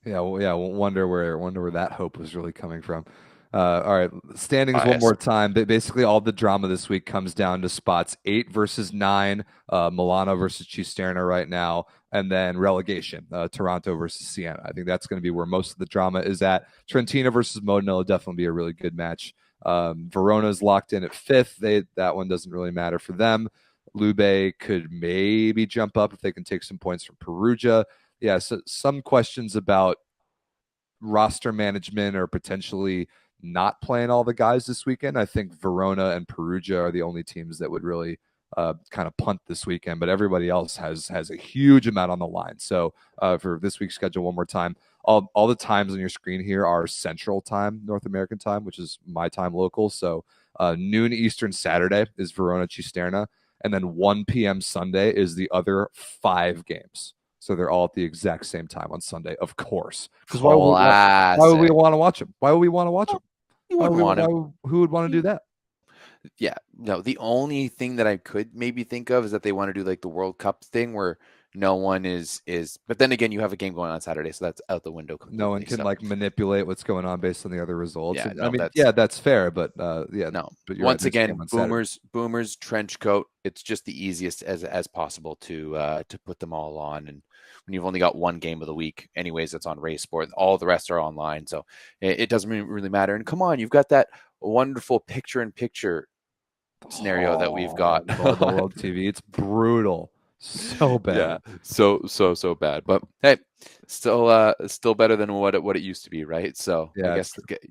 wonder where that hope was really coming from. All right, standings one more time. Basically, all the drama this week comes down to spots 8 versus 9, Milano versus Cisterna right now, and then relegation, Toronto versus Siena. I think that's going to be where most of the drama is at. Trentino versus Modena will definitely be a really good match. Verona's locked in at 5th. That one doesn't really matter for them. Lube could maybe jump up if they can take some points from Perugia. Yeah, so some questions about roster management or potentially not playing all the guys this weekend. I think Verona and Perugia are the only teams that would really kind of punt this weekend, but everybody else has a huge amount on the line. So for this week's schedule, one more time, all the times on your screen here are Central Time, North American time, which is my time local. So noon Eastern Saturday is Verona Cisterna, and then 1 p.m. Sunday is the other 5 games. So they're all at the exact same time on Sunday, of course. Because why would we want to watch them? Why would we want to watch them? You wouldn't want to. Who would want to do that? Yeah, no. The only thing that I could maybe think of is that they want to do like the World Cup thing, where No one is. But then again, you have a game going on Saturday, so that's out the window completely. No one can like manipulate what's going on based on the other results. Yeah, And, no, that's fair, but yeah, no. But you're Once right, there's a game again, on Saturday. boomers, trench coat. It's just the easiest as possible to put them all on. And when you've only got one game of the week, anyways, that's on Race Sport. All the rest are online, so it doesn't really matter. And come on, you've got that wonderful picture-in-picture scenario that we've got. Volleyball World TV. It's brutal. So bad. Yeah, so bad. But hey, still better than what it used to be, right? So Yeah, I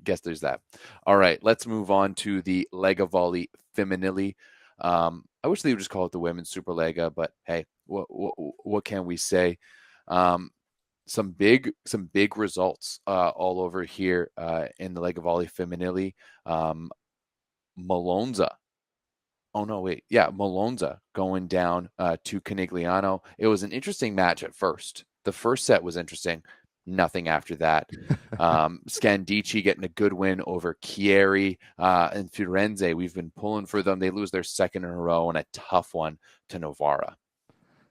guess there's that. All right, let's move on to the Lega Volley Femminile. I wish they would just call it the Women's SuperLega, but hey, what can we say? Some big results all over here in the Lega Volley Femminile. Malonza. Oh, no, wait. Yeah, Malonza going down to Canigliano. It was an interesting match at first. The first set was interesting. Nothing after that. Scandici getting a good win over Chieri and Firenze. We've been pulling for them. They lose their second in a row and a tough one to Novara.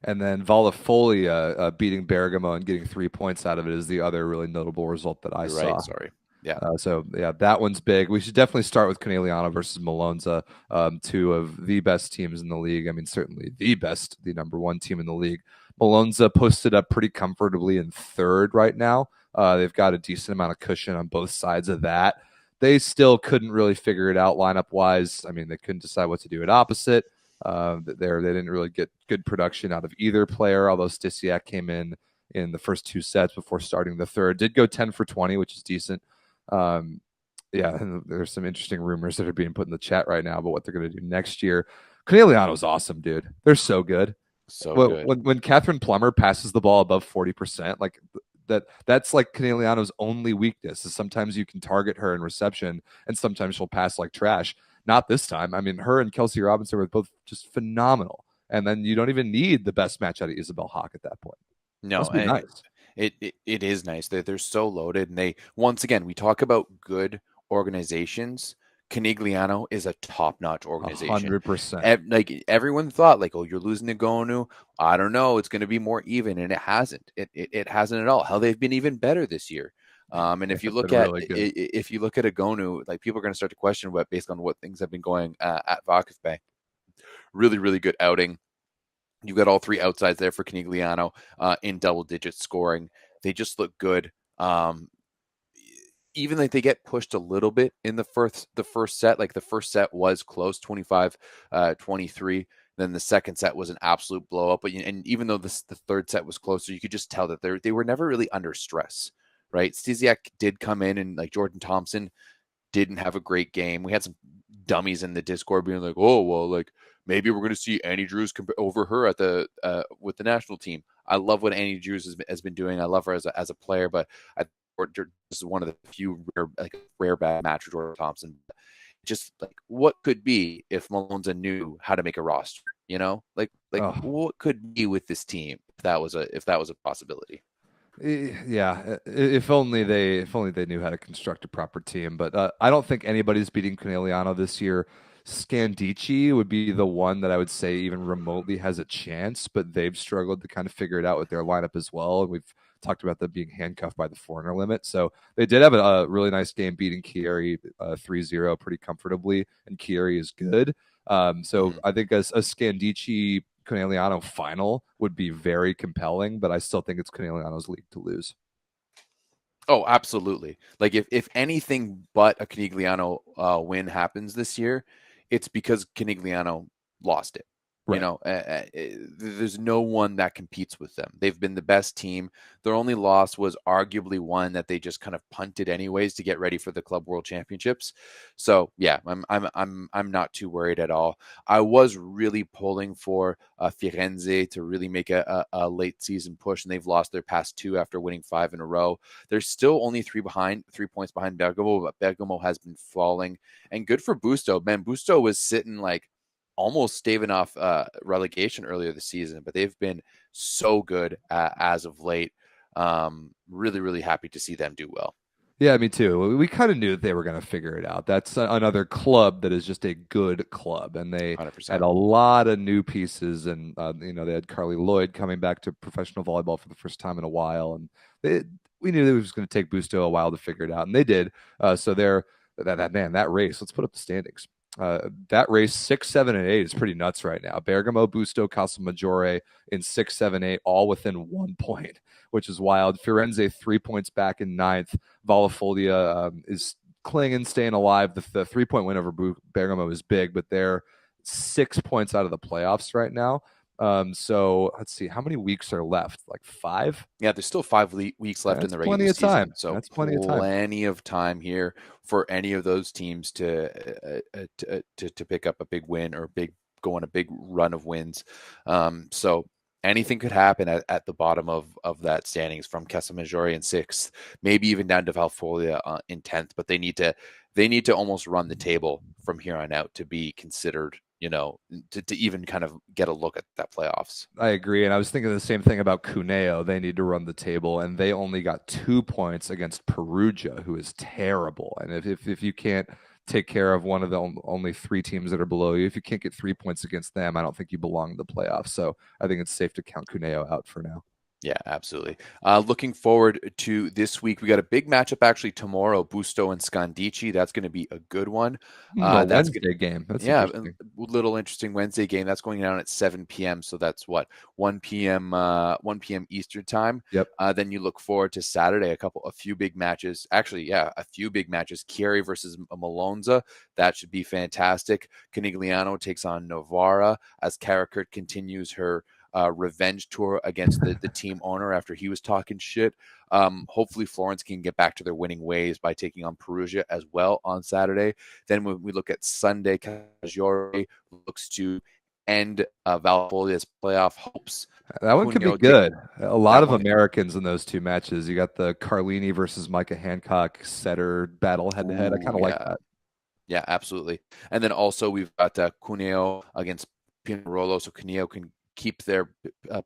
And then Valafolia beating Bergamo and getting 3 points out of it is the other really notable result that I saw. Right, sorry. Yeah. So that one's big. We should definitely start with Canigliano versus Malonza, two of the best teams in the league. I mean, certainly the number one team in the league. Malonza posted up pretty comfortably in third right now. They've got a decent amount of cushion on both sides of that. They still couldn't really figure it out lineup wise. I mean, they couldn't decide what to do at opposite. They didn't really get good production out of either player, although Stysiak came in the first two sets before starting the third. Did go 10 for 20, which is decent. And there's some interesting rumors that are being put in the chat right now about what they're going to do next year. Canigliano's awesome, dude. They're so good. Good. When Catherine Plummer passes the ball above 40%, like that's like Canigliano's only weakness is sometimes you can target her in reception and sometimes she'll pass like trash. Not this time. I mean, her and Kelsey Robinson were both just phenomenal. And then you don't even need the best match out of Isabel Hawk at that point. No, Must be nice. It is nice. They're so loaded. And once again, we talk about good organizations. Canigliano is a top-notch organization. 100%. Like everyone thought, like, oh, you're losing to Gonu. I don't know. It's going to be more even, and it hasn't. It hasn't at all. Hell, they've been even better this year. And if you look at a Gonu, like people are going to start to question based on what things have been going at Halkbank. Really, really good outing. You've got all three outsides there for Canigliano in double-digit scoring. They just look good. Even like they get pushed a little bit in the first set. Like the first set was close, 25-23. Then the second set was an absolute blow up. And even though the third set was closer, you could just tell that they were never really under stress, right? Stysiak did come in, and like Jordan Thompson didn't have a great game. We had some dummies in the Discord being like, oh, well, like maybe we're going to see Annie Drews over her at with the national team. I love what Annie Drews has been doing. I love her as a player, but this is one of the few rare bad match with Jordan Thompson. Just like what could be if Malonza knew how to make a roster, what could be with this team if that was a possibility. Yeah, if only they knew how to construct a proper team. But I don't think anybody's beating Canigliano this year. Scandici would be the one that I would say even remotely has a chance, but they've struggled to kind of figure it out with their lineup as well. And we've talked about them being handcuffed by the foreigner limit. So they did have a really nice game beating Chieri 3-0 pretty comfortably, and Chieri is good. I think a Scandici Canigliano final would be very compelling, but I still think it's Canigliano's league to lose. Oh, absolutely. Like if anything but a Canigliano win happens this year, it's because Canigliano lost it. Right. There's no one that competes with them. They've been the best team. Their only loss was arguably one that they just kind of punted anyways to get ready for the Club World Championships. So yeah, I'm not too worried at all. I was really pulling for Firenze to really make a late season push, and they've lost their past two after winning 5 in a row. They're still only 3 points behind Bergamo, but Bergamo has been falling. And good for Busto. Man, Busto was sitting like almost staving off relegation earlier this season, but they've been so good as of late. Really, really happy to see them do well. Yeah, me too. We kind of knew that they were going to figure it out. That's another club that is just a good club, and they 100%. had a lot of new pieces, and they had Carly Lloyd coming back to professional volleyball for the first time in a while, and we knew it was going to take Busto a while to figure it out, and they did. So that race. Let's put up the standings. That race 6, 7, and 8 is pretty nuts right now. Bergamo, Busto, Casalmaggiore in 6, 7, 8, all within 1 point, which is wild. Firenze 3 points back in 9th. Valafoldia is clinging, staying alive. The 3-point win over Bergamo is big, but they're 6 points out of the playoffs right now. So let's see, how many weeks are left? Like 5? Yeah, there's still 5 weeks left in the regular plenty of season. time. So that's plenty of time here for any of those teams to pick up a big win or go on a big run of wins. So anything could happen at the bottom of that standings, from Casalmaggiore in 6th, maybe even down to Valfolia in 10th. But they need to almost run the table from here on out to be considered, to even kind of get a look at that playoffs. I agree. And I was thinking the same thing about Cuneo. They need to run the table, and they only got 2 points against Perugia, who is terrible. And if you can't take care of one of the only 3 teams that are below you, if you can't get 3 points against them, I don't think you belong in the playoffs. So I think it's safe to count Cuneo out for now. Yeah, absolutely. Looking forward to this week. We got a big matchup actually tomorrow, Busto and Scandici. That's going to be a good one. That's Wednesday game. That's a little interesting Wednesday game. That's going down at 7 p.m. So that's 1 p.m. Eastern time. Yep. Then you look forward to Saturday, a few big matches. Actually, yeah, a few big matches. Chieri versus Malonza. That should be fantastic. Canigliano takes on Novara as Karakurt continues her revenge tour against the team owner after he was talking shit. Hopefully Florence can get back to their winning ways by taking on Perugia as well on Saturday. Then when we look at Sunday, Casalmaggiore looks to end Valfolia's playoff hopes. That one could be good. A lot of Americans in those 2 matches. You got the Carlini versus Micah Hancock setter battle head to head. I kind of like that. Yeah, absolutely. And then also we've got Cuneo against Pinerolo, so Cuneo can keep their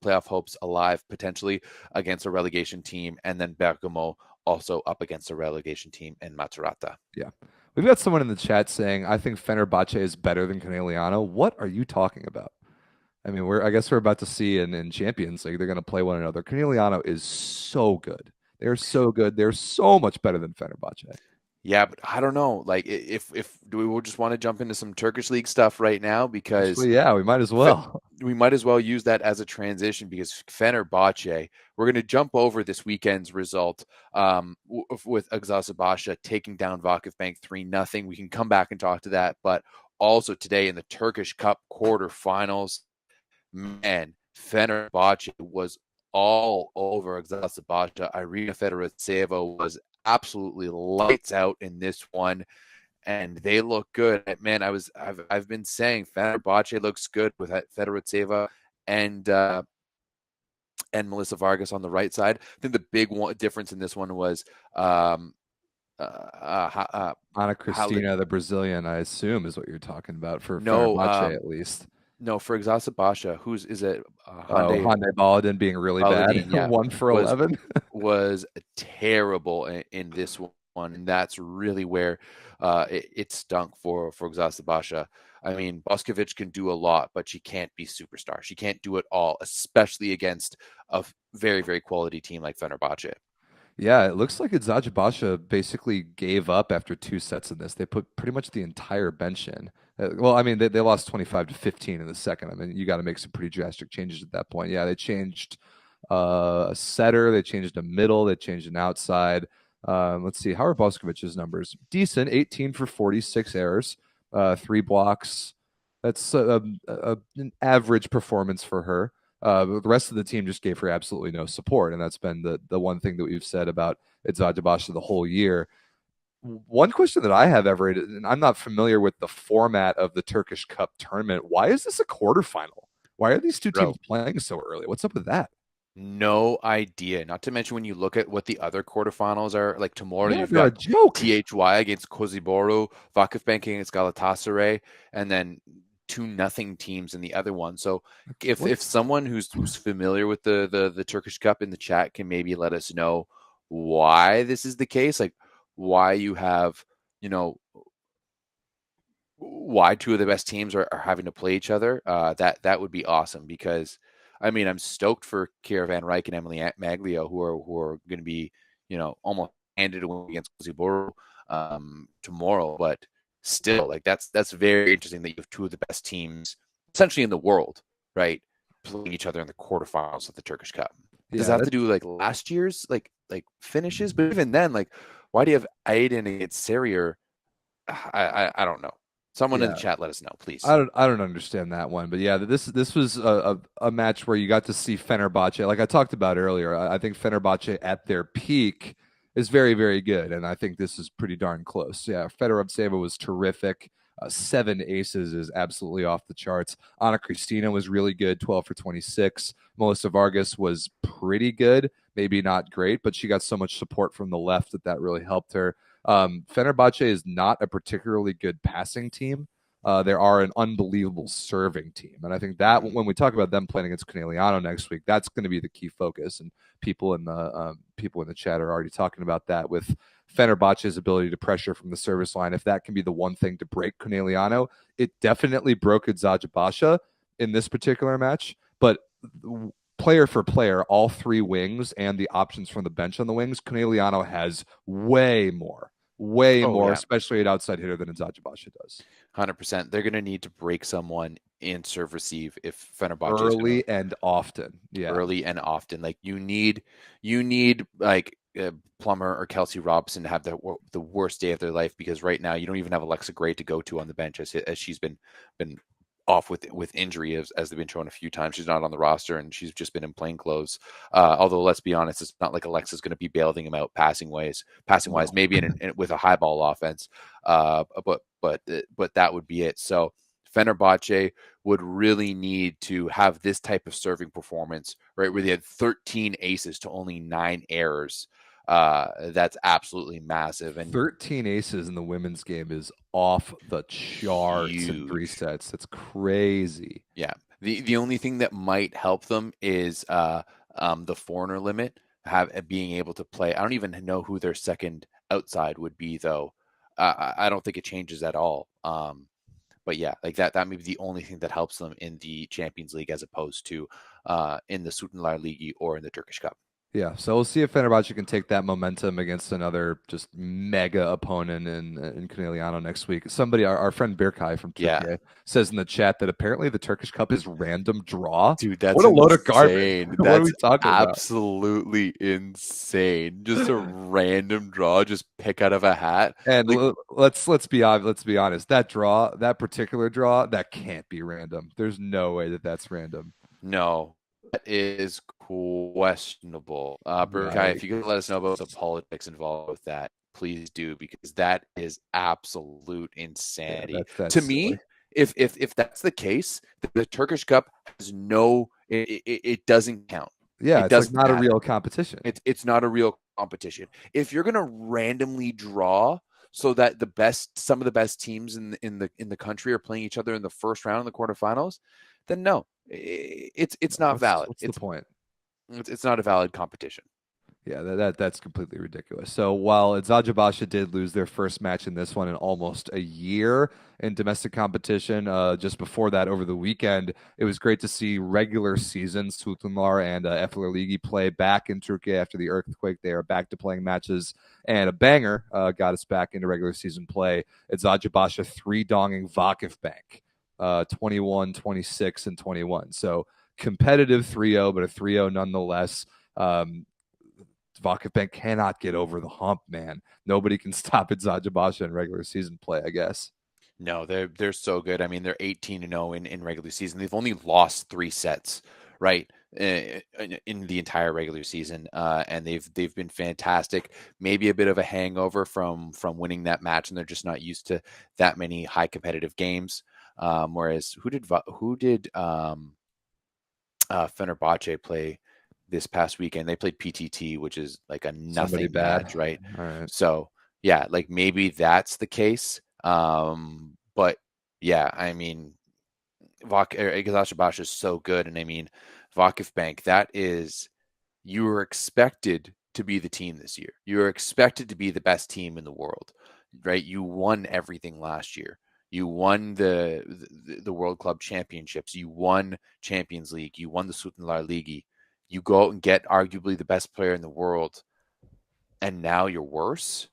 playoff hopes alive potentially against a relegation team, and then Bergamo also up against a relegation team in Macerata. Yeah. We've got someone in the chat saying, I think Fenerbahce is better than Canigliano. What are you talking about? I mean, I guess we're about to see in Champions League, they're going to play one another. Canigliano is so good. They're so good. They're so much better than Fenerbahce. Yeah, but I don't know. Like, if do we just want to jump into some Turkish league stuff right now? Because actually, yeah, we might as well. We might as well use that as a transition, because Fenerbahce, we're going to jump over this weekend's result with Eczacibasi taking down Vakifbank 3-0. We can come back and talk to that. But also today in the Turkish Cup quarterfinals, man, Fenerbahce was all over Eczacibasi. Irina Fedoritseva was absolutely lights out in this one, and they look good. Man, I've been saying Fenerbahce looks good with Fedoritseva and Melissa Vargas on the right side. I think the big difference in this one was Ana Cristina, the Brazilian, I assume is what you're talking about for Fenerbahce at least. No, for Eczacibasi, who's is it? Hande Baladin being really bad. Yeah, 1 for 11 was terrible in this one, and that's really where it stunk for Eczacibasi. I mean, Boskovic can do a lot, but she can't be superstar. She can't do it all, especially against a very, very quality team like Fenerbahce. Yeah, it looks like Eczacibasi basically gave up after 2 sets in this. They put pretty much the entire bench in. Well, I mean, they lost 25-15 in the second. I mean, you got to make some pretty drastic changes at that point. Yeah, they changed a setter, they changed a middle, they changed an outside. Let's see, how are Boskovic's numbers? Decent, 18 for 46 errors, 3 blocks. That's an average performance for her. The rest of the team just gave her absolutely no support, and that's been the one thing that we've said about Eczacibasi the whole year. One question that I have, Everett, and I'm not familiar with the format of the Turkish Cup tournament. Why is this a quarterfinal? Why are these 2 teams playing so early? What's up with that? No idea. Not to mention when you look at what the other quarterfinals are, like tomorrow, you've got THY against Koziboru, Vakifbank against Galatasaray, and then 2-0 teams in the other one. So if someone who's familiar with the Turkish Cup in the chat can maybe let us know why this is the case, like why you have, why two of the best teams are having to play each other, that would be awesome, because I mean, I'm stoked for Kira Van Ryk and Emily Maglio, who are going to be, almost handed a win against Ziboro tomorrow. But still, like that's very interesting that you have two of the best teams essentially in the world, right, playing each other in the quarterfinals of the Turkish Cup. Does that have to do like last year's like finishes? But even then, like, why do you have Aiden against Serrier? I don't know. Someone in the chat, let us know, please. I don't understand that one, but yeah, this was a match where you got to see Fenerbahce, like I talked about earlier. I think Fenerbahce at their peak is very, very good, and I think this is pretty darn close. Yeah, Fedorov was terrific. 7 aces is absolutely off the charts. Ana Cristina was really good, 12 for 26. Melissa Vargas was pretty good, maybe not great, but she got so much support from the left that really helped her. Fenerbahce is not a particularly good passing team. They are an unbelievable serving team. And I think that when we talk about them playing against Conegliano next week, that's going to be the key focus. And people in the chat are already talking about that, with Fenerbahce's ability to pressure from the service line. If that can be the one thing to break Conegliano, it definitely broke Eczacibasi in this particular match. But player for player, all 3 wings and the options from the bench on the wings, Conegliano has way more, especially at outside hitter, than Eczacibasi does. 100%. They're going to need to break someone in serve receive if Fenerbahce early and often. Yeah, early and often. Like you need like Plummer or Kelsey Robson to have the worst day of their life, because right now you don't even have Alexa Gray to go to on the bench, as she's been off with injury, as they've been shown a few times. She's not on the roster, and she's just been in plain clothes. Although let's be honest, it's not like Alexa's going to be bailing him out passing wise, maybe with a high ball offense. But that would be it. So Fenerbahce would really need to have this type of serving performance, right, where they had 13 aces to only 9 errors. That's absolutely massive. And 13 aces in the women's game is off the charts in 3 sets. That's crazy. Yeah. The only thing that might help them is the foreigner limit, being able to play. I don't even know who their second outside would be, though. I don't think it changes at all. But yeah, like that may be the only thing that helps them in the Champions League, as opposed to in the Süttenlar Ligi or in the Turkish Cup. Yeah, so we'll see if Fenerbahce can take that momentum against another just mega opponent in Conegliano next week. Somebody, our friend Birkay from Turkey, says in the chat that apparently the Turkish Cup is random draw. Dude, that's what a load of garbage. What are we talking about? Absolutely insane. Just a random draw, just pick out of a hat. And like, let's be honest. That particular draw, that can't be random. There's no way that's random. No. That is questionable. Birkay, if you could let us know about the politics involved with that, please do, because that is absolute insanity. Yeah, that's to silly. Me, if that's the case, the Turkish Cup has it doesn't count. Yeah, it's like not a real competition. It's not a real competition. If you're gonna randomly draw so that some of the best teams in the country are playing each other in the first round in the quarterfinals, then no. It's not valid. What's the point? It's not a valid competition. Yeah, that's completely ridiculous. So while Eczacibasi did lose their first match in this one in almost a year in domestic competition, just before that, over the weekend, it was great to see regular season Süttenlar and Efler Ligi play back in Turkey after the earthquake. They are back to playing matches, and a banger got us back into regular season play. Eczacibasi 3-donging Vakifbank. 21, 26, and 21. So competitive 3-0, but a 3-0 nonetheless. Vakifbank cannot get over the hump, man. Nobody can stop Eczacibasi in regular season play, I guess. No, they're so good. I mean, they're 18-0 in regular season. They've only lost 3 sets, right, in the entire regular season, and they've been fantastic. Maybe a bit of a hangover from winning that match, and they're just not used to that many high competitive games. Whereas who did Fenerbahce play this past weekend? They played PTT, which is like a nothing match, right? All right. So yeah, like maybe that's the case. But yeah, I mean, Eczacibasi is so good, and I mean, Vakifbank, you were expected to be the team this year. You're expected to be the best team in the world, right? You won everything last year. You won the World Club Championships. You won Champions League. You won the SuperLega. You go out and get arguably the best player in the world, and now you're worse.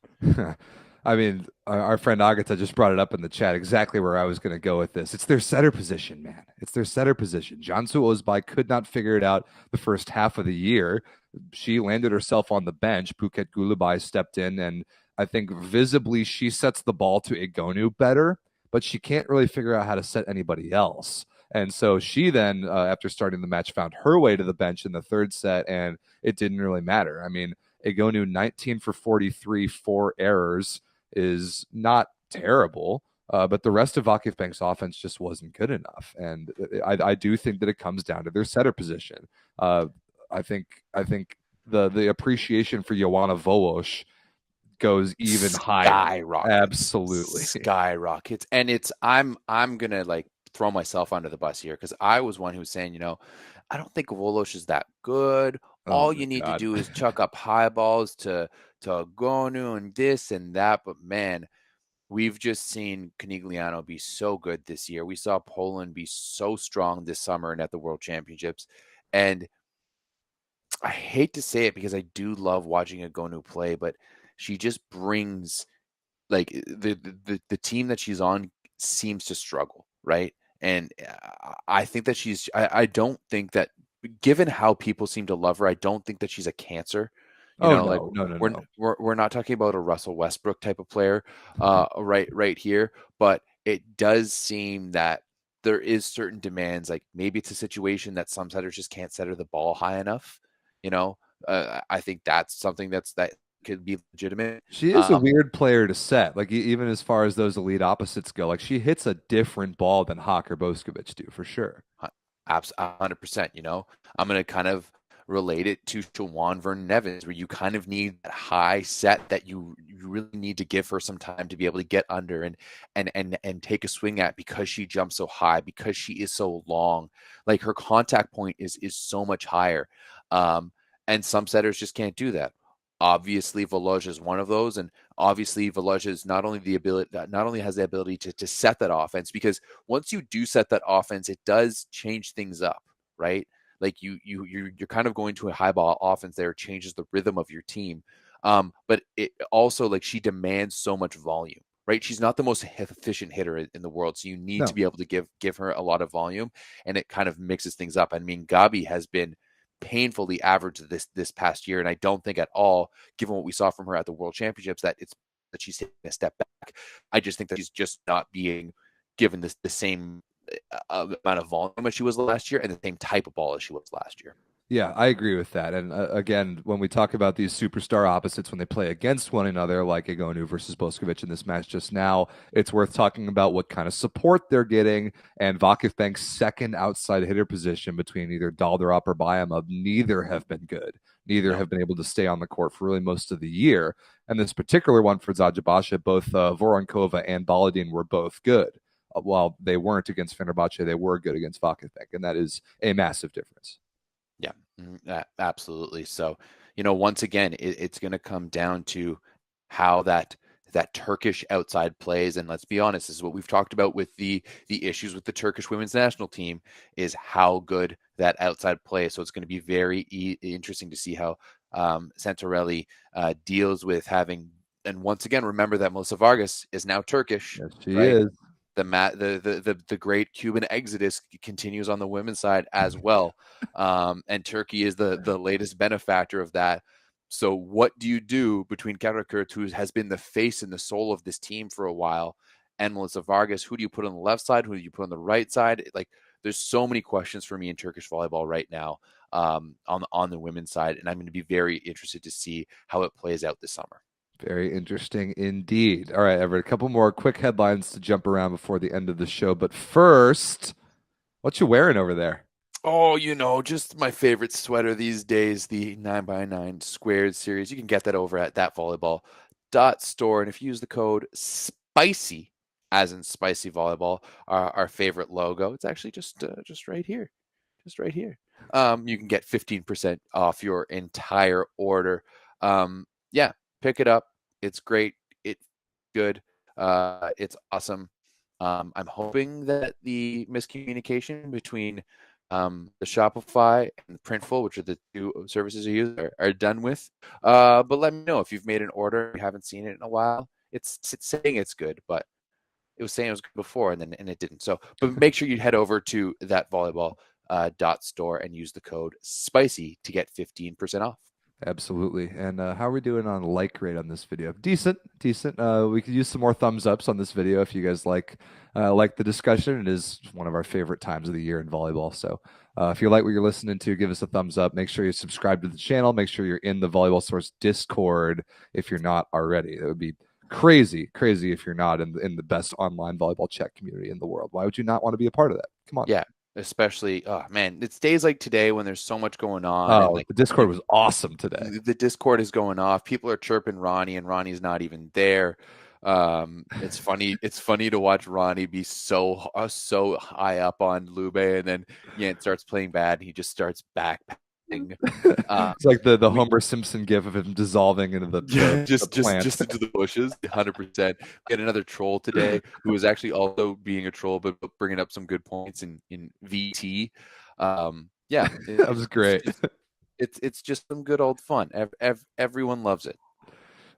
I mean, our friend Agata just brought it up in the chat, exactly where I was going to go with this. It's their setter position, man. It's their setter position. Cansu Özbay could not figure it out the first half of the year. She landed herself on the bench. Buket Gulabay stepped in, and I think visibly she sets the ball to Egonu better, but she can't really figure out how to set anybody else. And so she then, after starting the match, found her way to the bench in the third set, and it didn't really matter. I mean, Egonu 19 for 43, 4 errors is not terrible, but the rest of Vakifbank's offense just wasn't good enough. And I do think that it comes down to their setter position. I think the appreciation for Joanna Volos goes even higher. Skyrockets. Absolutely. Skyrockets. And I'm gonna like throw myself under the bus here, because I was one who was saying, I don't think Volos is that good. All you need to do is chuck up high balls to Gonu and this and that. But man, we've just seen Conigliano be so good this year. We saw Poland be so strong this summer and at the World Championships. And I hate to say it because I do love watching Gonu play, but she just brings, like, the team that she's on seems to struggle, right? And I think that I don't think that, given how people seem to love her, I don't think that she's a cancer. No. We're not talking about a Russell Westbrook type of player, right here. But it does seem that there is certain demands. Like maybe it's a situation that some setters just can't set her the ball high enough. I think that's something that could be legitimate. She is a weird player to set. Like even as far as those elite opposites go, like she hits a different ball than Hawk or Boskovic do for sure. 100%. I'm going to kind of relate it to Juan Vernon-Nevins, where you kind of need that high set that you really need to give her some time to be able to get under and take a swing at, because she jumps so high, because she is so long. Like her contact point is so much higher. And some setters just can't do that. Obviously, Volozh is one of those, and obviously Volozh is not only has the ability to set that offense, because once you do set that offense, it does change things up, right? Like you're kind of going to a high ball offense there, changes the rhythm of your team. But it also, like, she demands so much volume, right? She's not the most efficient hitter in the world, so you need to be able to give her a lot of volume, and it kind of mixes things up. I mean, Gabi has been painfully average this past year, and I don't think at all, given what we saw from her at the World Championships, that she's taking a step back. I just think that she's just not being given the same amount of volume as she was last year, and the same type of ball as she was last year. Yeah, I agree with that. And again, when we talk about these superstar opposites, when they play against one another, like Egonu versus Boskovic in this match just now, it's worth talking about what kind of support they're getting. And Vakifbank's second outside hitter position between either Dalderop or Bayamov, neither have been good. Neither have been able to stay on the court for really most of the year. And this particular one for Eczacibasi, both Voronkova and Baladin were both good. While they weren't against Fenerbahce, they were good against Vakifbank. And that is a massive difference. Yeah, absolutely. So, once again, it's going to come down to how that Turkish outside plays. And let's be honest, this is what we've talked about with the issues with the Turkish women's national team, is how good that outside plays. So it's going to be very interesting to see how Santarelli deals with having. And once again, remember that Melissa Vargas is now Turkish. Yes, she is. The great Cuban exodus continues on the women's side as well. And Turkey is the latest benefactor of that. So what do you do between Karakurt, who has been the face and the soul of this team for a while, and Melissa Vargas? Who do you put on the left side? Who do you put on the right side? Like, there's so many questions for me in Turkish volleyball right now on the women's side. And I'm going to be very interested to see how it plays out this summer. Very interesting indeed. All right, Everett, a couple more quick headlines to jump around before the end of the show. But first, what you wearing over there? Oh, just my favorite sweater these days, the 9x9 squared series. You can get that over at thatvolleyball.store. And if you use the code SPICY, as in spicy volleyball, our favorite logo, it's actually just right here. Just right here. You can get 15% off your entire order. Yeah, pick it up. It's great. It's good. It's awesome. I'm hoping that the miscommunication between the Shopify and the Printful, which are the two services I use, are done with. But let me know if you've made an order, you haven't seen it in a while. It's saying it's good, but it was saying it was good before, and it didn't. So, but make sure you head over to that volleyball .store and use the code SPICY to get 15% off. Absolutely. And how are we doing on like rate on this video? Decent, decent. We could use some more thumbs ups on this video if you guys like the discussion. It is one of our favorite times of the year in volleyball. So if you like what you're listening to, give us a thumbs up. Make sure you subscribe to the channel. Make sure you're in the Volleyball Source Discord if you're not already. That would be crazy if you're not in the best online volleyball chat community in the world. Why would you not want to be a part of that? Come on. Yeah. Especially, oh man, it's days like today when there's so much going on. Oh, and like the Discord was awesome today. The Discord is going off. People are chirping Ronnie, and Ronnie's not even there. It's funny. It's funny to watch Ronnie be so high up on Lube, and then Yant starts playing bad, and he just starts backpacking. It's like the Homer Simpson gif of him dissolving into the just plant. just into the bushes. 100%. We had another troll today who was actually also being a troll, but bringing up some good points in VT. Yeah, that was great. It's just some good old fun. Everyone loves it.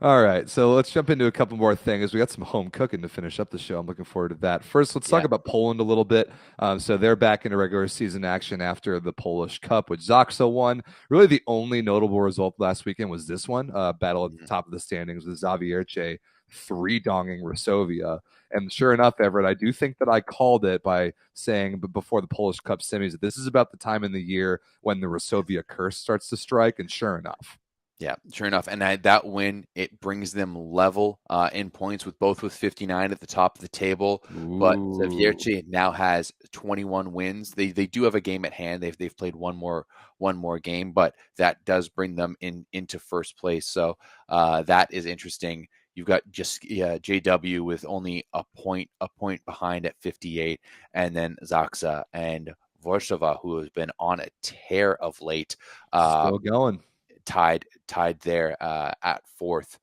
All right, so let's jump into a couple more things. We got some home cooking to finish up the show. I'm looking forward to that. First, let's talk about Poland a little bit. So they're back into regular season action after the Polish Cup, which Zaksa won. Really, the only notable result last weekend was this one, battle at the top of the standings with Zawiercie three-donging Resovia. And sure enough, Everett, I do think that I called it by saying before the Polish Cup semis that this is about the time in the year when the Resovia curse starts to strike, and sure enough. Yeah, sure enough. And that win, it brings them level in points with 59 at the top of the table. Ooh. But Zawiercie now has 21 wins. They do have a game at hand. They've played one more game, but that does bring them into first place. So that is interesting. You've got just JW with only a point behind at 58, and then Zaksa and Warsaw, who has been on a tear of late. Still going. Tied there at fourth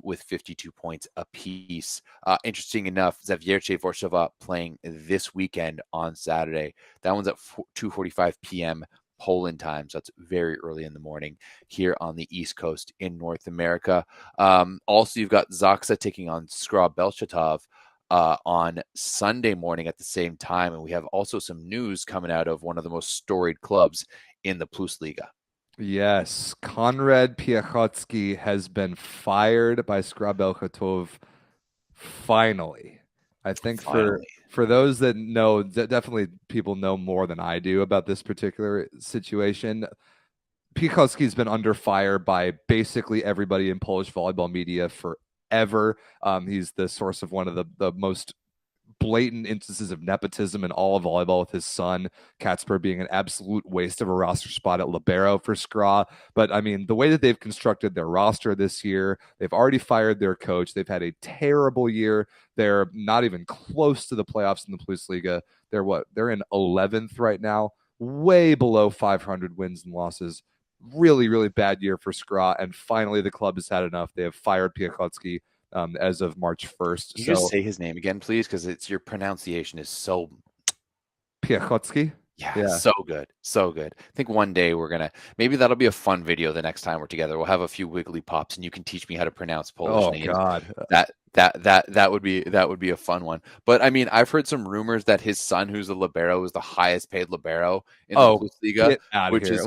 with 52 points apiece. Interesting enough, Zawiercie Warsaw playing this weekend on Saturday. That one's at 2:45 p.m. Poland time, so that's very early in the morning here on the East Coast in North America. Also, you've got Zaksa taking on Skra Belchatov on Sunday morning at the same time, and we have also some news coming out of one of the most storied clubs in the Plusliga. Yes, Konrad Piechocki has been fired by Skra Belchatov. Finally, I think for those that know, definitely people know more than I do about this particular situation. Piechocki's been under fire by basically everybody in Polish volleyball media forever. He's the source of one of the most blatant instances of nepotism in all of volleyball, with his son Kacper being an absolute waste of a roster spot at libero for Skra. But I mean, the way that they've constructed their roster this year, they've already fired their coach. They've had a terrible year. They're not even close to the playoffs in the Plusliga. They're in 11th right now, way below 500 wins and losses. Really, really bad year for Skra. And finally, the club has had enough. They have fired Piechocki as of March 1st. Can you just say his name again, please? Because your pronunciation is so... Piechocki? Yeah, so good. So good. I think one day maybe that'll be a fun video the next time we're together. We'll have a few wiggly pops and you can teach me how to pronounce Polish names. Oh God. That would be a fun one. But I mean, I've heard some rumors that his son, who's a libero, is the highest paid libero in the Bundesliga, which is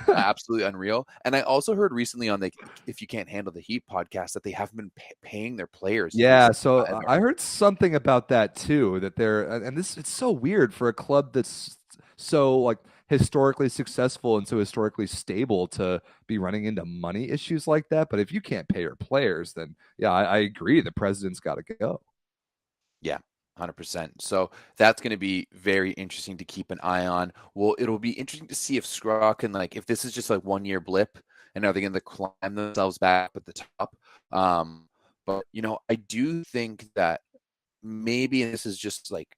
absolutely unreal. And I also heard recently on the If You Can't Handle the Heat podcast that they haven't been paying their players. Yeah, so I heard something about that too, that it's so weird for a club that's so like historically successful and so historically stable to be running into money issues like that. But if you can't pay your players, then yeah, I agree. The president's got to go. Yeah, 100%. So that's going to be very interesting to keep an eye on. Well, it'll be interesting to see if Skra can, if this is just like 1 year blip and are they going to climb themselves back at the top? But I do think that maybe, and this is just like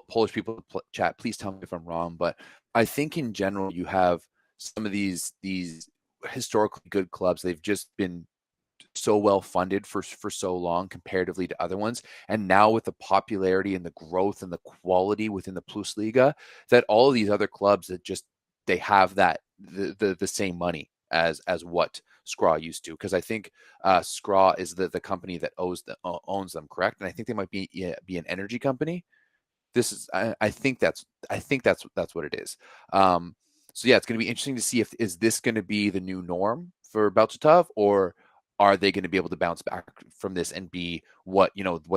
Polish people chat, please tell me if I'm wrong, but I think in general you have some of these historically good clubs. They've just been so well funded for so long comparatively to other ones. And now with the popularity and the growth and the quality within the Plusliga, that all of these other clubs that just they have that the same money as what Skra used to. Because I think Skra is the company that owns them, correct? And I think they might be an energy company. This is I think that's what it is. So yeah, it's going to be interesting to see is this going to be the new norm for Belchatov, or are they going to be able to bounce back from this and be what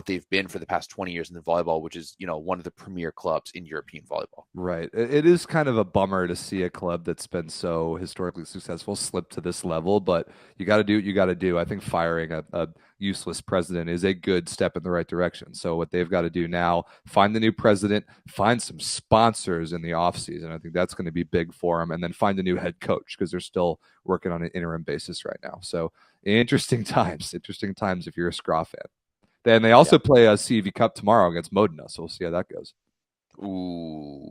they've been for the past 20 years in the volleyball, which is one of the premier clubs in European volleyball. Right. It is kind of a bummer to see a club that's been so historically successful slip to this level, but you got to do what you got to do. I think firing a useless president is a good step in the right direction. So what they've got to do now, find the new president, find some sponsors in the offseason. I think that's going to be big for them, and then find a new head coach because they're still working on an interim basis right now. So interesting times if you're a Skra fan. Then they also play a CV Cup tomorrow against Modena, so we'll see how that goes. Ooh,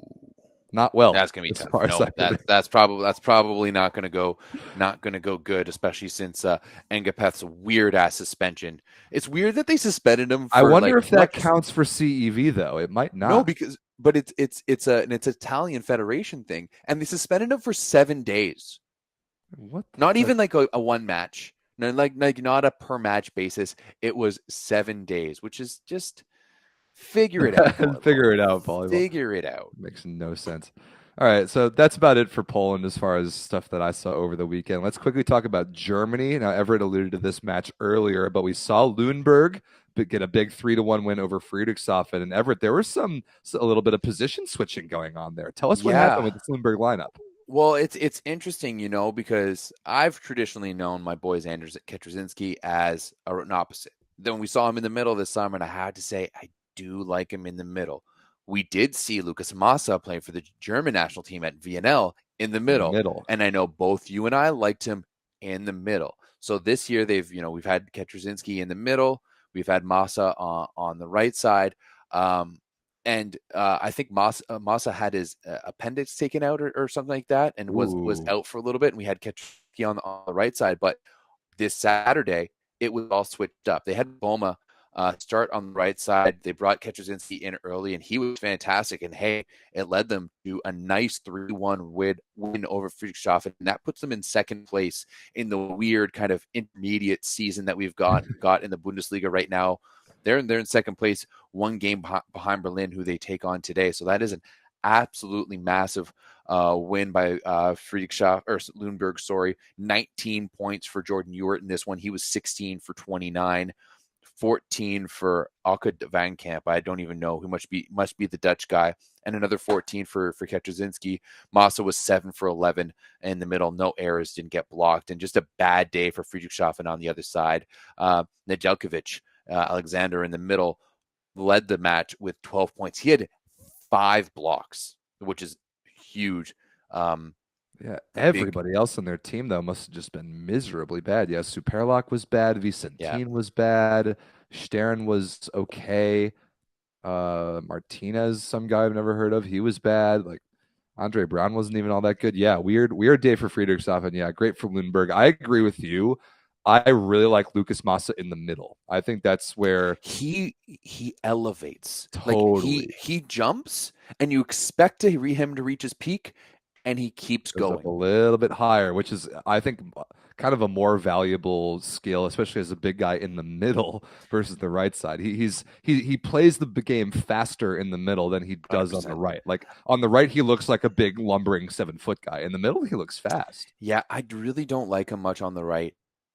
not well. That's gonna be tough. No, that's probably not gonna go good, especially since Engapeth's weird ass suspension. It's weird that they suspended him. I wonder if that counts for CEV though. It might not. No, but it's an Italian federation thing, and they suspended him for 7 days. What? Not even like a one match. No, like not a per match basis. It was 7 days, which is just figure it out. Figure it out, volleyball. Figure it out. Makes no sense. All right, so that's about it for Poland as far as stuff that I saw over the weekend. Let's quickly talk about Germany. Now, Everett alluded to this match earlier, but we saw Lüneburg get a big 3-1 win over Friedrichshafen. And Everett, there was a little bit of position switching going on there. Tell us what happened with the Lüneburg lineup. Well, it's interesting, because I've traditionally known my boys Anders Ketrzinski as an opposite. Then when we saw him in the middle this summer, and I had to say I do like him in the middle. We did see Lucas Massa playing for the German national team at VNL in the middle. And I know both you and I liked him in the middle. So this year we've had Ketrzinski in the middle. We've had Massa on the right side. And I think Massa had his appendix taken out or something like that, and was out for a little bit. And we had Ketrzinski on the right side. But this Saturday, it was all switched up. They had Boma start on the right side. They brought Ketrzinski in early, and he was fantastic. And hey, it led them to a nice 3-1 win over Friedrichshafen, and that puts them in second place in the weird kind of intermediate season that we've got in the Bundesliga right now. They're in second place, one game behind Berlin, who they take on today. So that is an absolutely massive win by Lüneburg. 19 points for Jordan Ewert in this one. He was 16 for 29, 14 for Alka Van Kamp. I don't even know who must be the Dutch guy, and another 14 for Ketrzinski. Massa was 7 for 11 in the middle. No errors, didn't get blocked, and just a bad day for Friedrichshafen on the other side. Nedeljkovic, Alexander in the middle, led the match with 12 points. He had 5 blocks, which is huge. Everybody else on their team, though, must have just been miserably bad. Yeah, Superlach was bad. Vicentin was bad. Stern was okay. Martinez, some guy I've never heard of, he was bad. Like, Andre Brown wasn't even all that good. Yeah, weird day for Friedrichshafen. Yeah, great for Lüneburg. I agree with you. I really like Lucas Massa in the middle. I think that's where he elevates. Totally. Like he jumps, and you expect him to reach his peak, and he keeps going up a little bit higher, which is, I think, kind of a more valuable skill, especially as a big guy in the middle versus the right side. He plays the game faster in the middle than he does 100%. On the right. Like on the right, he looks like a big lumbering 7-foot guy. In the middle, he looks fast. Yeah, I really don't like him much on the right.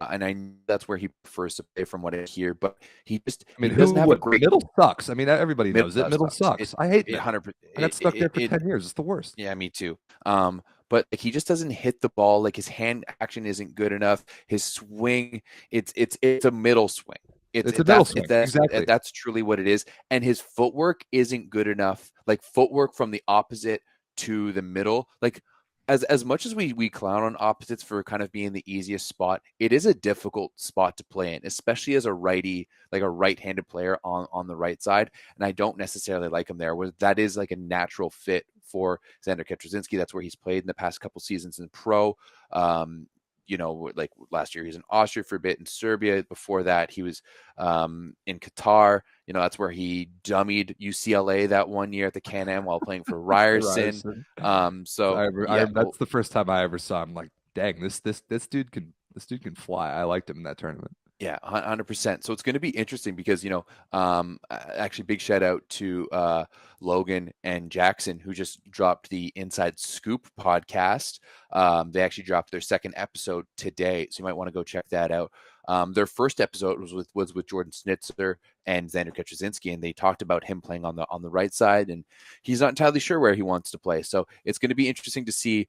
And I know that's where he prefers to play from what I hear, but he doesn't have a great middle sucks. I mean, everybody knows it. Middle sucks. I hate it. 100%. I got stuck there for 10 years. It's the worst. Yeah, me too. But he just doesn't hit the ball. Like his hand action isn't good enough. His swing, it's a middle swing. It's a middle swing. Exactly. That's truly what it is. And his footwork isn't good enough. Like footwork from the opposite to the middle, like. As much as we clown on opposites for kind of being the easiest spot, it is a difficult spot to play in, especially as a righty, like a right-handed player on the right side. And I don't necessarily like him there. Where that is like a natural fit for Xander Ketrzinski. That's where he's played in the past couple seasons in pro. like last year he was in Austria for a bit, in Serbia. Before that, he was in Qatar. That's where he dummied UCLA that one year at the Can-Am while playing for Ryerson. That's the first time I ever saw him. Like, dang, this dude can fly. I liked him in that tournament. Yeah, 100%. So it's going to be interesting because, actually big shout out to Logan and Jackson, who just dropped the Inside Scoop podcast. They actually dropped their second episode today, so you might want to go check that out. Their first episode was with Jordan Snitzer and Xander Ketrzynski, and they talked about him playing on the right side, and he's not entirely sure where he wants to play. So it's going to be interesting to see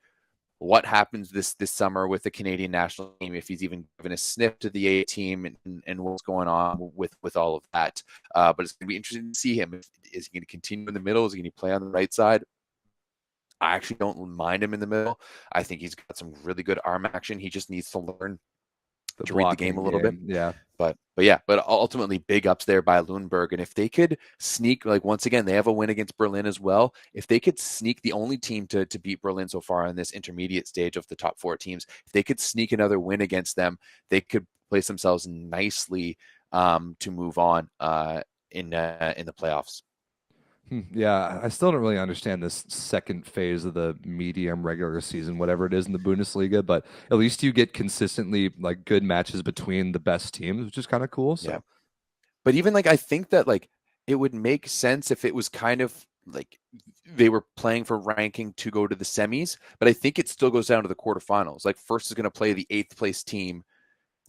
what happens this summer with the Canadian national team, if he's even given a sniff to the A team and what's going on with all of that. But it's going to be interesting to see him. Is he going to continue in the middle? Is he going to play on the right side? I actually don't mind him in the middle. I think he's got some really good arm action. He just needs to learn to read the game a little bit. Yeah. But ultimately big ups there by Lundberg. And if they could sneak, like, once again, they have a win against Berlin as well. If they could sneak, the only team to beat Berlin so far in this intermediate stage of the top 4 teams, if they could sneak another win against them, they could place themselves nicely to move on in the playoffs. Yeah, I still don't really understand this second phase of the medium regular season, whatever it is in the Bundesliga, but at least you get consistently like good matches between the best teams, which is kind of cool. So, yeah. But even I think that it would make sense if it was kind of like they were playing for ranking to go to the semis, but I think it still goes down to the quarterfinals. Like, first is going to play the 8th place team.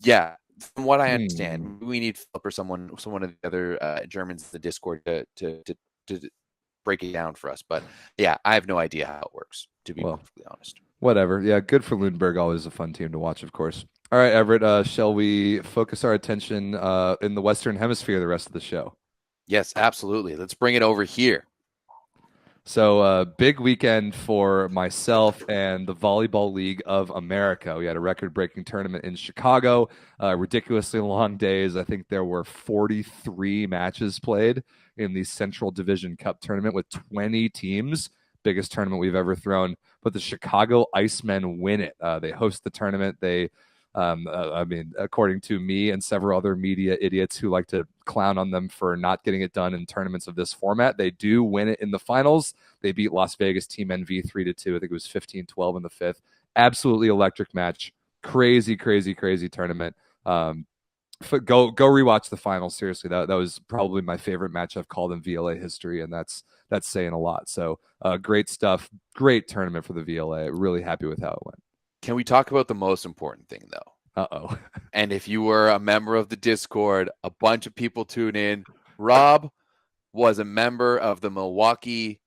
Yeah. From what I understand, we need Philip or someone of the other Germans in the Discord to break it down for us. But yeah, I have no idea how it works, to be perfectly honest. Whatever. Yeah, good for Lundberg. Always a fun team to watch, of course. All right, Everett, shall we focus our attention in the Western Hemisphere the rest of the show? Yes, absolutely. Let's bring it over here. So big weekend for myself and the Volleyball League of America. We had a record-breaking tournament in Chicago, ridiculously long days. I think there were 43 matches played in the Central Division Cup tournament with 20 teams. Biggest tournament we've ever thrown. But the Chicago Icemen win it. They host the tournament. They according to me and several other media idiots who like to clown on them for not getting it done in tournaments of this format, they do win it in the finals. They beat Las Vegas Team NV 3-2. I think it was 15-12 in the 5th. Absolutely electric match. Crazy tournament. Go rewatch the finals. Seriously, that was probably my favorite match I've called in VLA history, and that's saying a lot. So great stuff. Great tournament for the VLA. Really happy with how it went. Can we talk about the most important thing, though? Uh-oh. And if you were a member of the Discord, a bunch of people tune in. Rob was a member of the Milwaukee.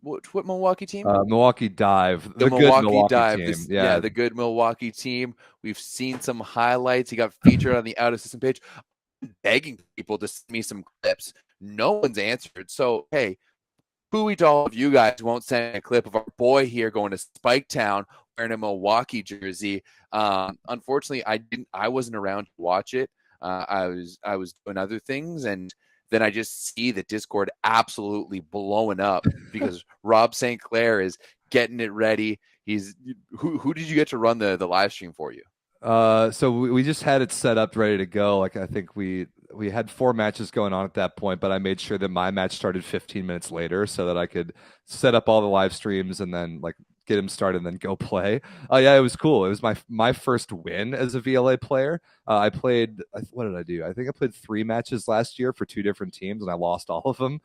What Milwaukee team? Milwaukee Dive. The Milwaukee Dive. Team. The good Milwaukee team. We've seen some highlights. He got featured on the Out of System page. I'm begging people to send me some clips. No one's answered. So, hey, booey to all of you guys who won't send a clip of our boy here going to Spiketown wearing a Milwaukee jersey. Unfortunately, I wasn't around to watch it. I was doing other things, and then I just see the Discord absolutely blowing up because Rob St. Clair is getting it ready. Who did you get to run the live stream for you? So we just had it set up ready to go. Like, I think we had 4 matches going on at that point, but I made sure that my match started 15 minutes later so that I could set up all the live streams and then get him started and then go play. Yeah, it was cool. It was my first win as a VLA player. I played, what did I do? I think I played 3 matches last year for 2 different teams and I lost all of them.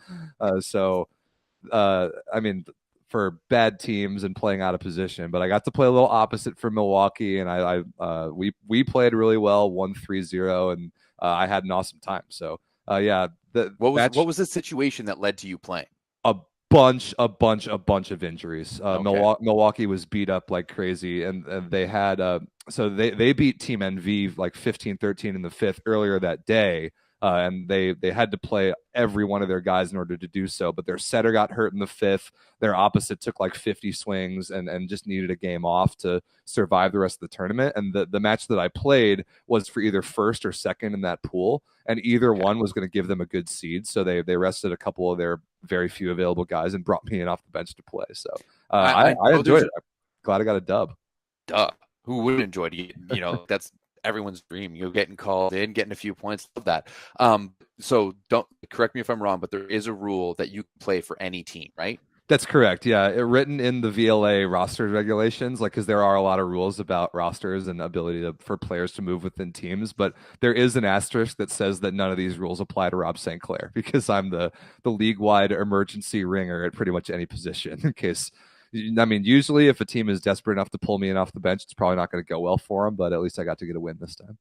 For bad teams and playing out of position, but I got to play a little opposite for Milwaukee, and we played really well, won 3-0, and I had an awesome time. So what was the situation that led to you playing? A bunch of injuries. Okay. Milwaukee was beat up like crazy, and they had so they beat Team NV 15-13 in the 5th earlier that day. And they had to play every one of their guys in order to do so. But their setter got hurt in the 5th. Their opposite took 50 swings and just needed a game off to survive the rest of the tournament. And the match that I played was for either first or second in that pool. And either one was going to give them a good seed. So they rested a couple of their very few available guys and brought me in off the bench to play. So I enjoyed it. I'm glad I got a dub. Duh. Who wouldn't enjoy it? That's everyone's dream. Getting called in, getting a few points. Love that. So don't correct me if I'm wrong, but there is a rule that you can play for any team, right? That's correct. Yeah, written in the VLA roster regulations, like because there are a lot of rules about rosters and ability for players to move within teams, but there is an asterisk that says that none of these rules apply to Rob St. Clair because I'm the league-wide emergency ringer at pretty much any position. In case, I mean, usually if a team is desperate enough to pull me in off the bench, it's probably not going to go well for them. But at least I got to get a win this time.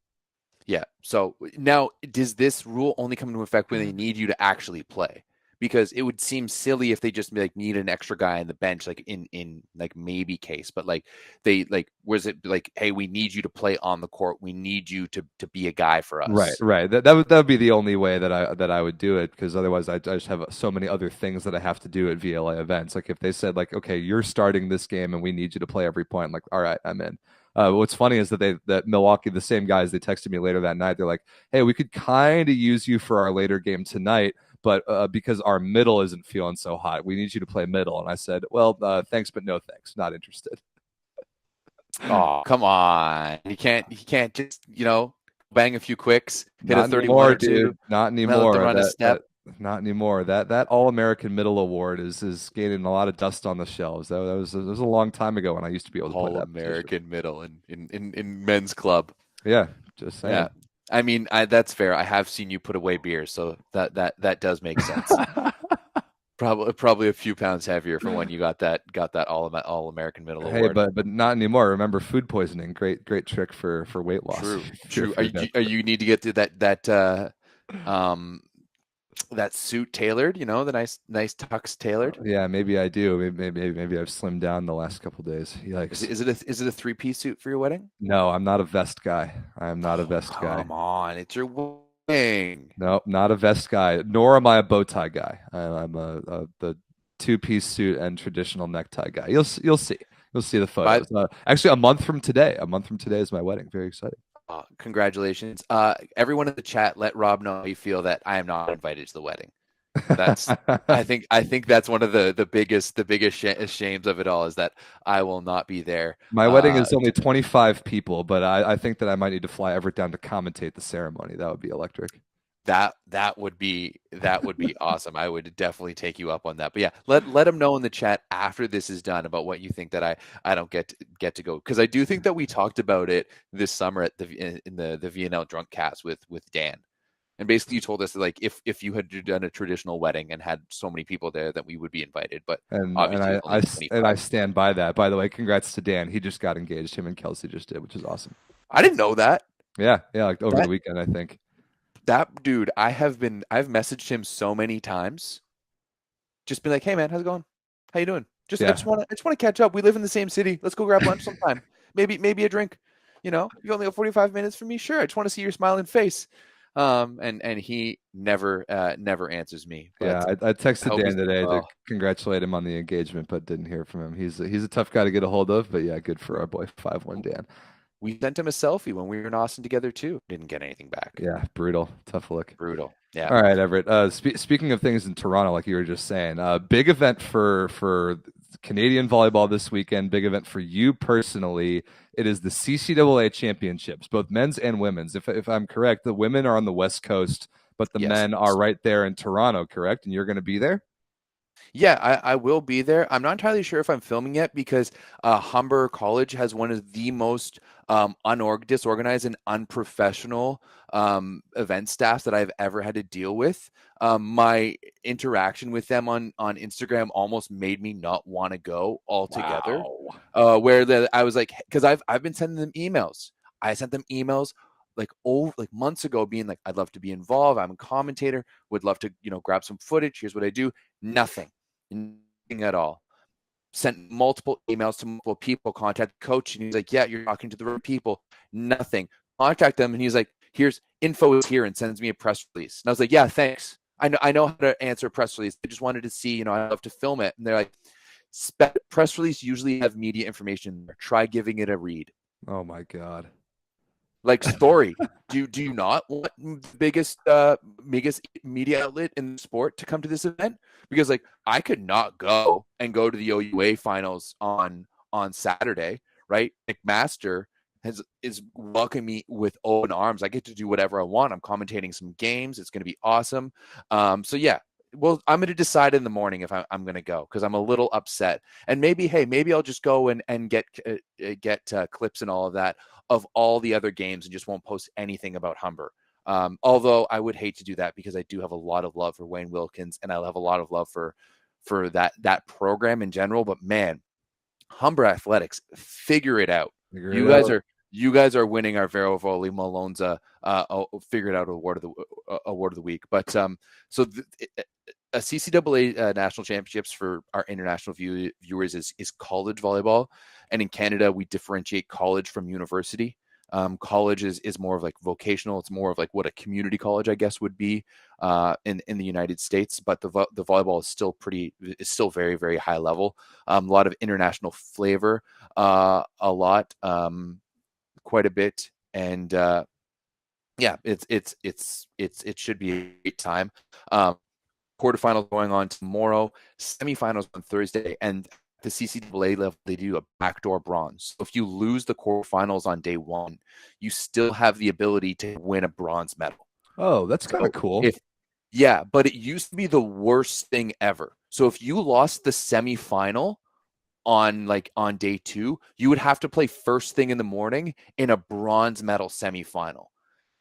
Yeah. So now, does this rule only come into effect when they need you to actually play? Because it would seem silly if they just like need an extra guy on the bench, like in like maybe case, but like they like, was it like, hey, we need you to play on the court, we need you to be a guy for us, right. That would be the only way that I would do it, because otherwise I just have so many other things that I have to do at VLA events. Like if they said like, okay, you're starting this game and we need you to play every point, I'm like, all right, I'm in. What's funny is that Milwaukee, the same guys, they texted me later that night. They're like, hey, we could kind of use you for our later game tonight, but because our middle isn't feeling so hot, we need you to play middle. And I said, well, thanks, but no thanks. Not interested. Oh, come on. He can't just, bang a few quicks, hit Not a 31 anymore, or two. dude. Not anymore. Run a step. Not anymore. That All-American Middle Award is gaining a lot of dust on the shelves. That was a long time ago when I used to be able to play that All-American Middle in men's club. Yeah, just saying. Yeah. I mean, that's fair. I have seen you put away beer, so that does make sense. Probably a few pounds heavier for when you got that All-American Middle Award. Hey, but not anymore. Remember food poisoning? Great trick for weight loss. True. Are you need to get to that suit tailored? The nice tux tailored. Yeah, maybe I do. Maybe I've slimmed down the last couple days. Yikes. Is it a 3-piece suit for your wedding? No, I'm not a vest guy. I am not a vest guy. Come on, it's your wedding. No, not a vest guy. Nor am I a bow tie guy. I'm the 2-piece suit and traditional necktie guy. You'll see. You'll see the photos. Actually, a month from today is my wedding. Very exciting. Congratulations. Everyone in the chat, let Rob know how you feel that I am not invited to the wedding. That's I think that's one of the biggest shames of it all, is that I will not be there. My wedding is only 25 people, but I think that I might need to fly Everett down to commentate the ceremony. That would be electric. That would be awesome. I would definitely take you up on that. But yeah, let them know in the chat after this is done about what you think that I don't get to go, because I do think that we talked about it this summer at in the VNL Drunk Cast with Dan, and basically you told us that, like, if you had done a traditional wedding and had so many people there, that we would be invited. But I stand by that. By the way, congrats to Dan. He just got engaged. Him and Kelsey just did, which is awesome. I didn't know that. Yeah, like over the weekend, I think. That dude, I've messaged him so many times. Just been like, hey man, how's it going? How you doing? I just want to catch up. We live in the same city. Let's go grab lunch sometime. Maybe a drink. You only got 45 minutes for me. Sure. I just want to see your smiling face. And he never answers me. But yeah, I texted Dan today to congratulate him on the engagement, but didn't hear from him. He's a tough guy to get a hold of, but yeah, good for our boy 5'1" Dan. We sent him a selfie when we were in Austin together too. Didn't get anything back. Yeah, brutal. Tough look. Brutal. Yeah. All right, Everett. Speaking of things in Toronto, like you were just saying, big event for Canadian volleyball this weekend. Big event for you personally. It is the CCAA championships, both men's and women's. If I'm correct, the women are on the West Coast, but the men are right there in Toronto, correct? And you're going to be there? Yeah, I will be there. I'm not entirely sure if I'm filming yet, because Humber College has one of the most disorganized and unprofessional event staffs that I've ever had to deal with. My interaction with them on Instagram almost made me not want to go altogether. Wow. I was like, because I've been sending them emails. I sent them emails like months ago, being like, I'd love to be involved. I'm a commentator. Would love to grab some footage. Here's what I do. Nothing at all. Sent multiple emails to multiple people, contact the coach, and he's like, yeah, you're talking to the right people. Nothing. Contact them, and he's like, here's info is here, and sends me a press release. And I was like, yeah, thanks. I know how to answer a press release. I just wanted to see, I'd love to film it. And they're like, press release usually have media information there. Try giving it a read. Oh my God. Like, story. Do you not want the biggest media outlet in the sport to come to this event? Because like, I could not go to the OUA finals on Saturday, right? McMaster is welcoming me with open arms. I get to do whatever I want. I'm commentating some games. It's going to be awesome. So yeah, well, I'm going to decide in the morning if I'm going to go, because I'm a little upset. And maybe I'll just go and get clips and all of that of all the other games and just won't post anything about Humber. Although I would hate to do that, because I do have a lot of love for Wayne Wilkins, and I'll have a lot of love for that program in general. But man, Humber Athletics, figure it out. You guys are winning our Vero Volley Malonza figure it out award of the week. But so a CCAA national championships for our international viewers is college volleyball, and in Canada we differentiate college from university. College is more of like vocational. It's more of like what a community college, I guess, would be in the United States. But the volleyball is still very, very high level. A lot of international flavor, quite a bit, and yeah, it should be a great time. Quarterfinals going on tomorrow, semifinals on Thursday, and the CCAA level, they do a backdoor bronze. So if you lose the quarterfinals on day one, you still have the ability to win a bronze medal. Oh, that's kind of cool. But it used to be the worst thing ever. So if you lost the semifinal on day two, you would have to play first thing in the morning in a bronze medal semifinal.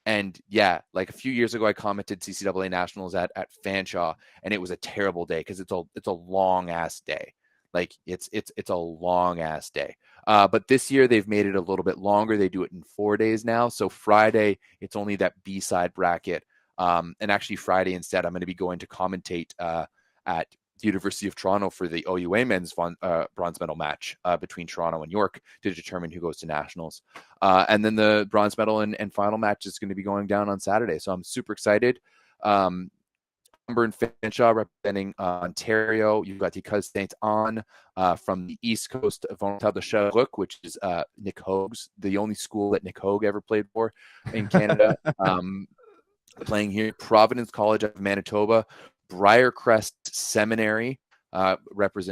And yeah, like a few years ago, I commented CCAA nationals at Fanshawe, and it was a terrible day because it's a long ass day. Like it's a long ass day. But this year they've made it a little bit longer. They do it in 4 days now. So Friday, it's only that B-side bracket. And actually Friday instead, I'm going to be going to commentate at the University of Toronto for the OUA men's bronze medal match between Toronto and York to determine who goes to nationals. And then the bronze medal and final match is going to be going down on Saturday. So I'm super excited. Humber and Fanshawe representing Ontario. You've got the Cuz Saints on from the East Coast of Vontel de Sherbrooke, which is Nick Hogue's, the only school that Nick Hogue ever played for in Canada. Playing here, Providence College of Manitoba, Briarcrest Seminary,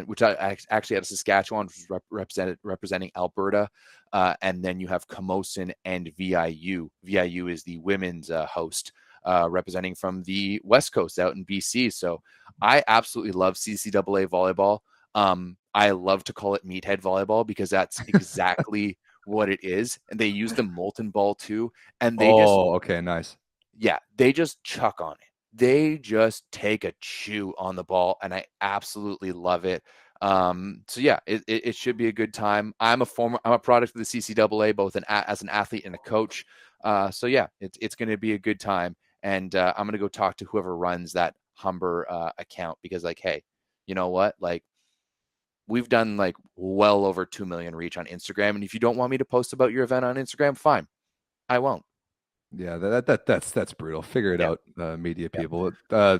which I actually out of Saskatchewan, representing Alberta, and then you have Camosun and VIU. VIU is the women's host, representing from the West Coast out in BC. So I absolutely love CCAA volleyball. I love to call it meathead volleyball because that's exactly what it is. And they use the molten ball too, and they okay, nice. Yeah, they just chuck on it. They just take a chew on the ball, and I absolutely love it. So yeah, it should be a good time. I'm a product of the CCAA, both as an athlete and a coach. So yeah, it's going to be a good time, and I'm going to go talk to whoever runs that Humber account, because hey, you know what? We've done well over 2 million reach on Instagram, and if you don't want me to post about your event on Instagram, fine, I won't. Yeah, that's brutal. Figure it out, media people.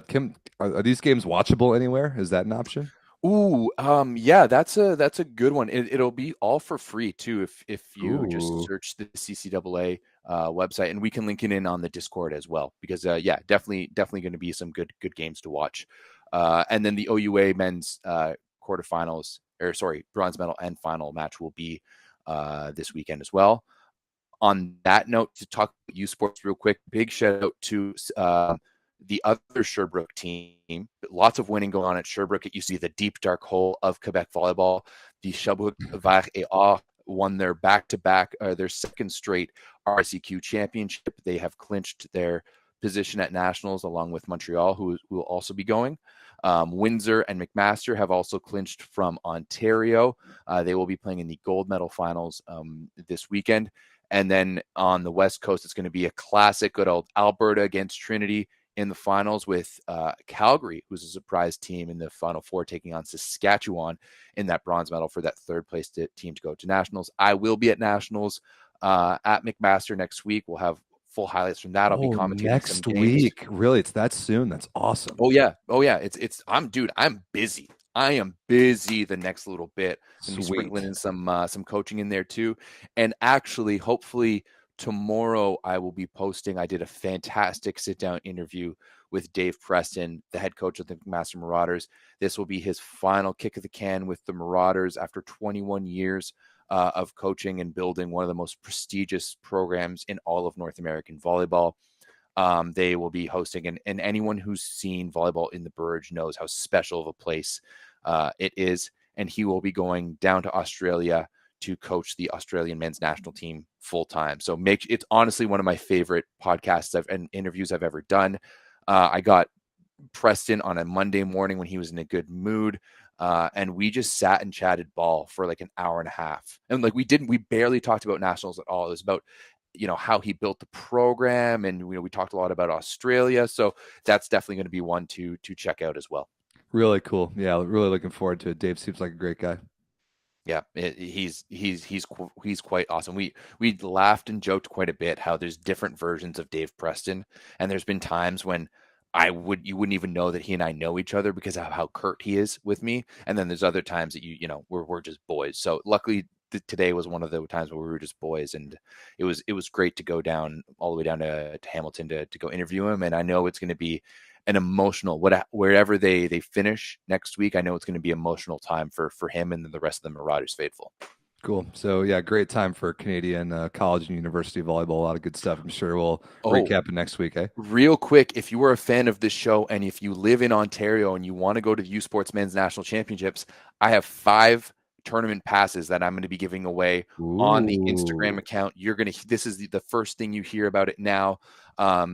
Kim, are these games watchable anywhere? Is that an option? Ooh, yeah, that's a good one. It'll be all for free too if you just search the CCAA website, and we can link it in on the Discord as well, because yeah, definitely going to be some good games to watch. And then the OUA men's bronze medal and final match will be this weekend as well. On that note, to talk about U Sports real quick, big shout out to the other Sherbrooke team. Lots of winning going on at Sherbrooke. It used to be the deep dark hole of Quebec volleyball. The Sherbrooke Vert et Or won their back-to-back, their second straight RCQ championship. They have clinched their position at nationals along with Montreal, who will also be going. Windsor and McMaster have also clinched from Ontario. They will be playing in the gold medal finals this weekend. And then on the West Coast, it's going to be a classic, good old Alberta against Trinity in the finals, with Calgary, who's a surprise team in the Final Four, taking on Saskatchewan in that bronze medal for that third place team to go to nationals. I will be at nationals at McMaster next week. We'll have full highlights from that. I'll be commentating next some games. week. Really, it's that soon? That's awesome. Oh yeah. I'm busy. I am busy the next little bit. I'm sprinkling in some coaching in there too. And actually, hopefully tomorrow I will be posting. I did a fantastic sit-down interview with Dave Preston, the head coach of the McMaster Marauders. This will be his final kick of the can with the Marauders after 21 years of coaching and building one of the most prestigious programs in all of North American volleyball. They will be hosting, and anyone who's seen volleyball in the Burge knows how special of a place it is. And he will be going down to Australia to coach the Australian men's national team full time. So it's honestly one of my favorite podcasts and interviews I've ever done. I got Preston on a Monday morning when he was in a good mood. And we just sat and chatted ball for like an hour and a half. And like we barely talked about nationals at all. It was about, how he built the program. And, we talked a lot about Australia. So that's definitely going to be one to check out as well. Really cool. Yeah, really looking forward to it. Dave seems like a great guy. Yeah, he's quite awesome. We laughed and joked quite a bit how there's different versions of Dave Preston, and there's been times when you wouldn't even know that he and I know each other because of how curt he is with me, and then there's other times that we're just boys. So luckily today was one of the times where we were just boys, and it was great to go down all the way down to Hamilton to go interview him, and I know it's going to be an emotional wherever they finish next week. I know it's going to be emotional time for him and the rest of the Marauders faithful. Cool. So yeah, great time for Canadian college and university volleyball. A lot of good stuff. I'm sure we'll recap it next week. Real quick, if you were a fan of this show and if you live in Ontario and you want to go to the U Sports Men's National Championships, I have 5 tournament passes that I'm going to be giving away on the Instagram account. This is the first thing you hear about it now.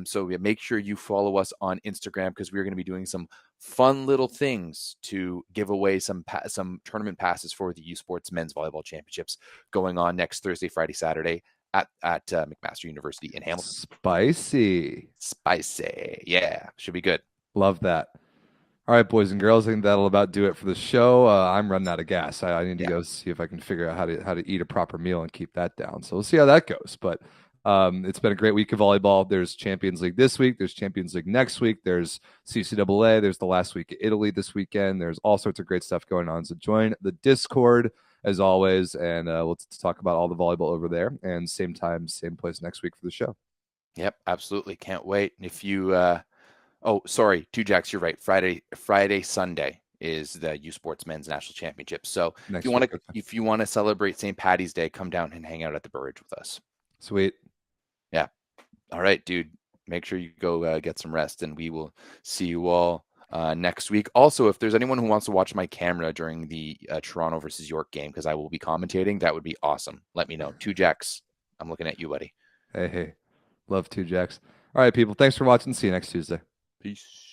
So make sure you follow us on Instagram because we're going to be doing some fun little things to give away some tournament passes for the U Sports Men's Volleyball Championships going on next Thursday, Friday, Saturday at McMaster University in Hamilton. Spicy. Yeah, should be good. Love that. All right, boys and girls, I think that'll about do it for the show. I'm running out of gas. I need to go see if I can figure out how to eat a proper meal and keep that down. So we'll see how that goes. But it's been a great week of volleyball. There's Champions League this week. There's Champions League next week. There's CCAA. There's the last week of Italy this weekend. There's all sorts of great stuff going on. So join the Discord as always, and we'll talk about all the volleyball over there. And same time, same place next week for the show. Yep, absolutely. Can't wait. And if you oh, sorry, 2Jacks, you're right. Friday, Sunday is the U Sports Men's National Championship. So if you want to celebrate St. Paddy's Day, come down and hang out at the Burge with us. Sweet. Yeah. All right, dude. Make sure you go get some rest, and we will see you all next week. Also, if there's anyone who wants to watch my camera during the Toronto versus York game, because I will be commentating, that would be awesome. Let me know. 2Jacks, I'm looking at you, buddy. Hey. Love 2Jacks. All right, people. Thanks for watching. See you next Tuesday. Peace.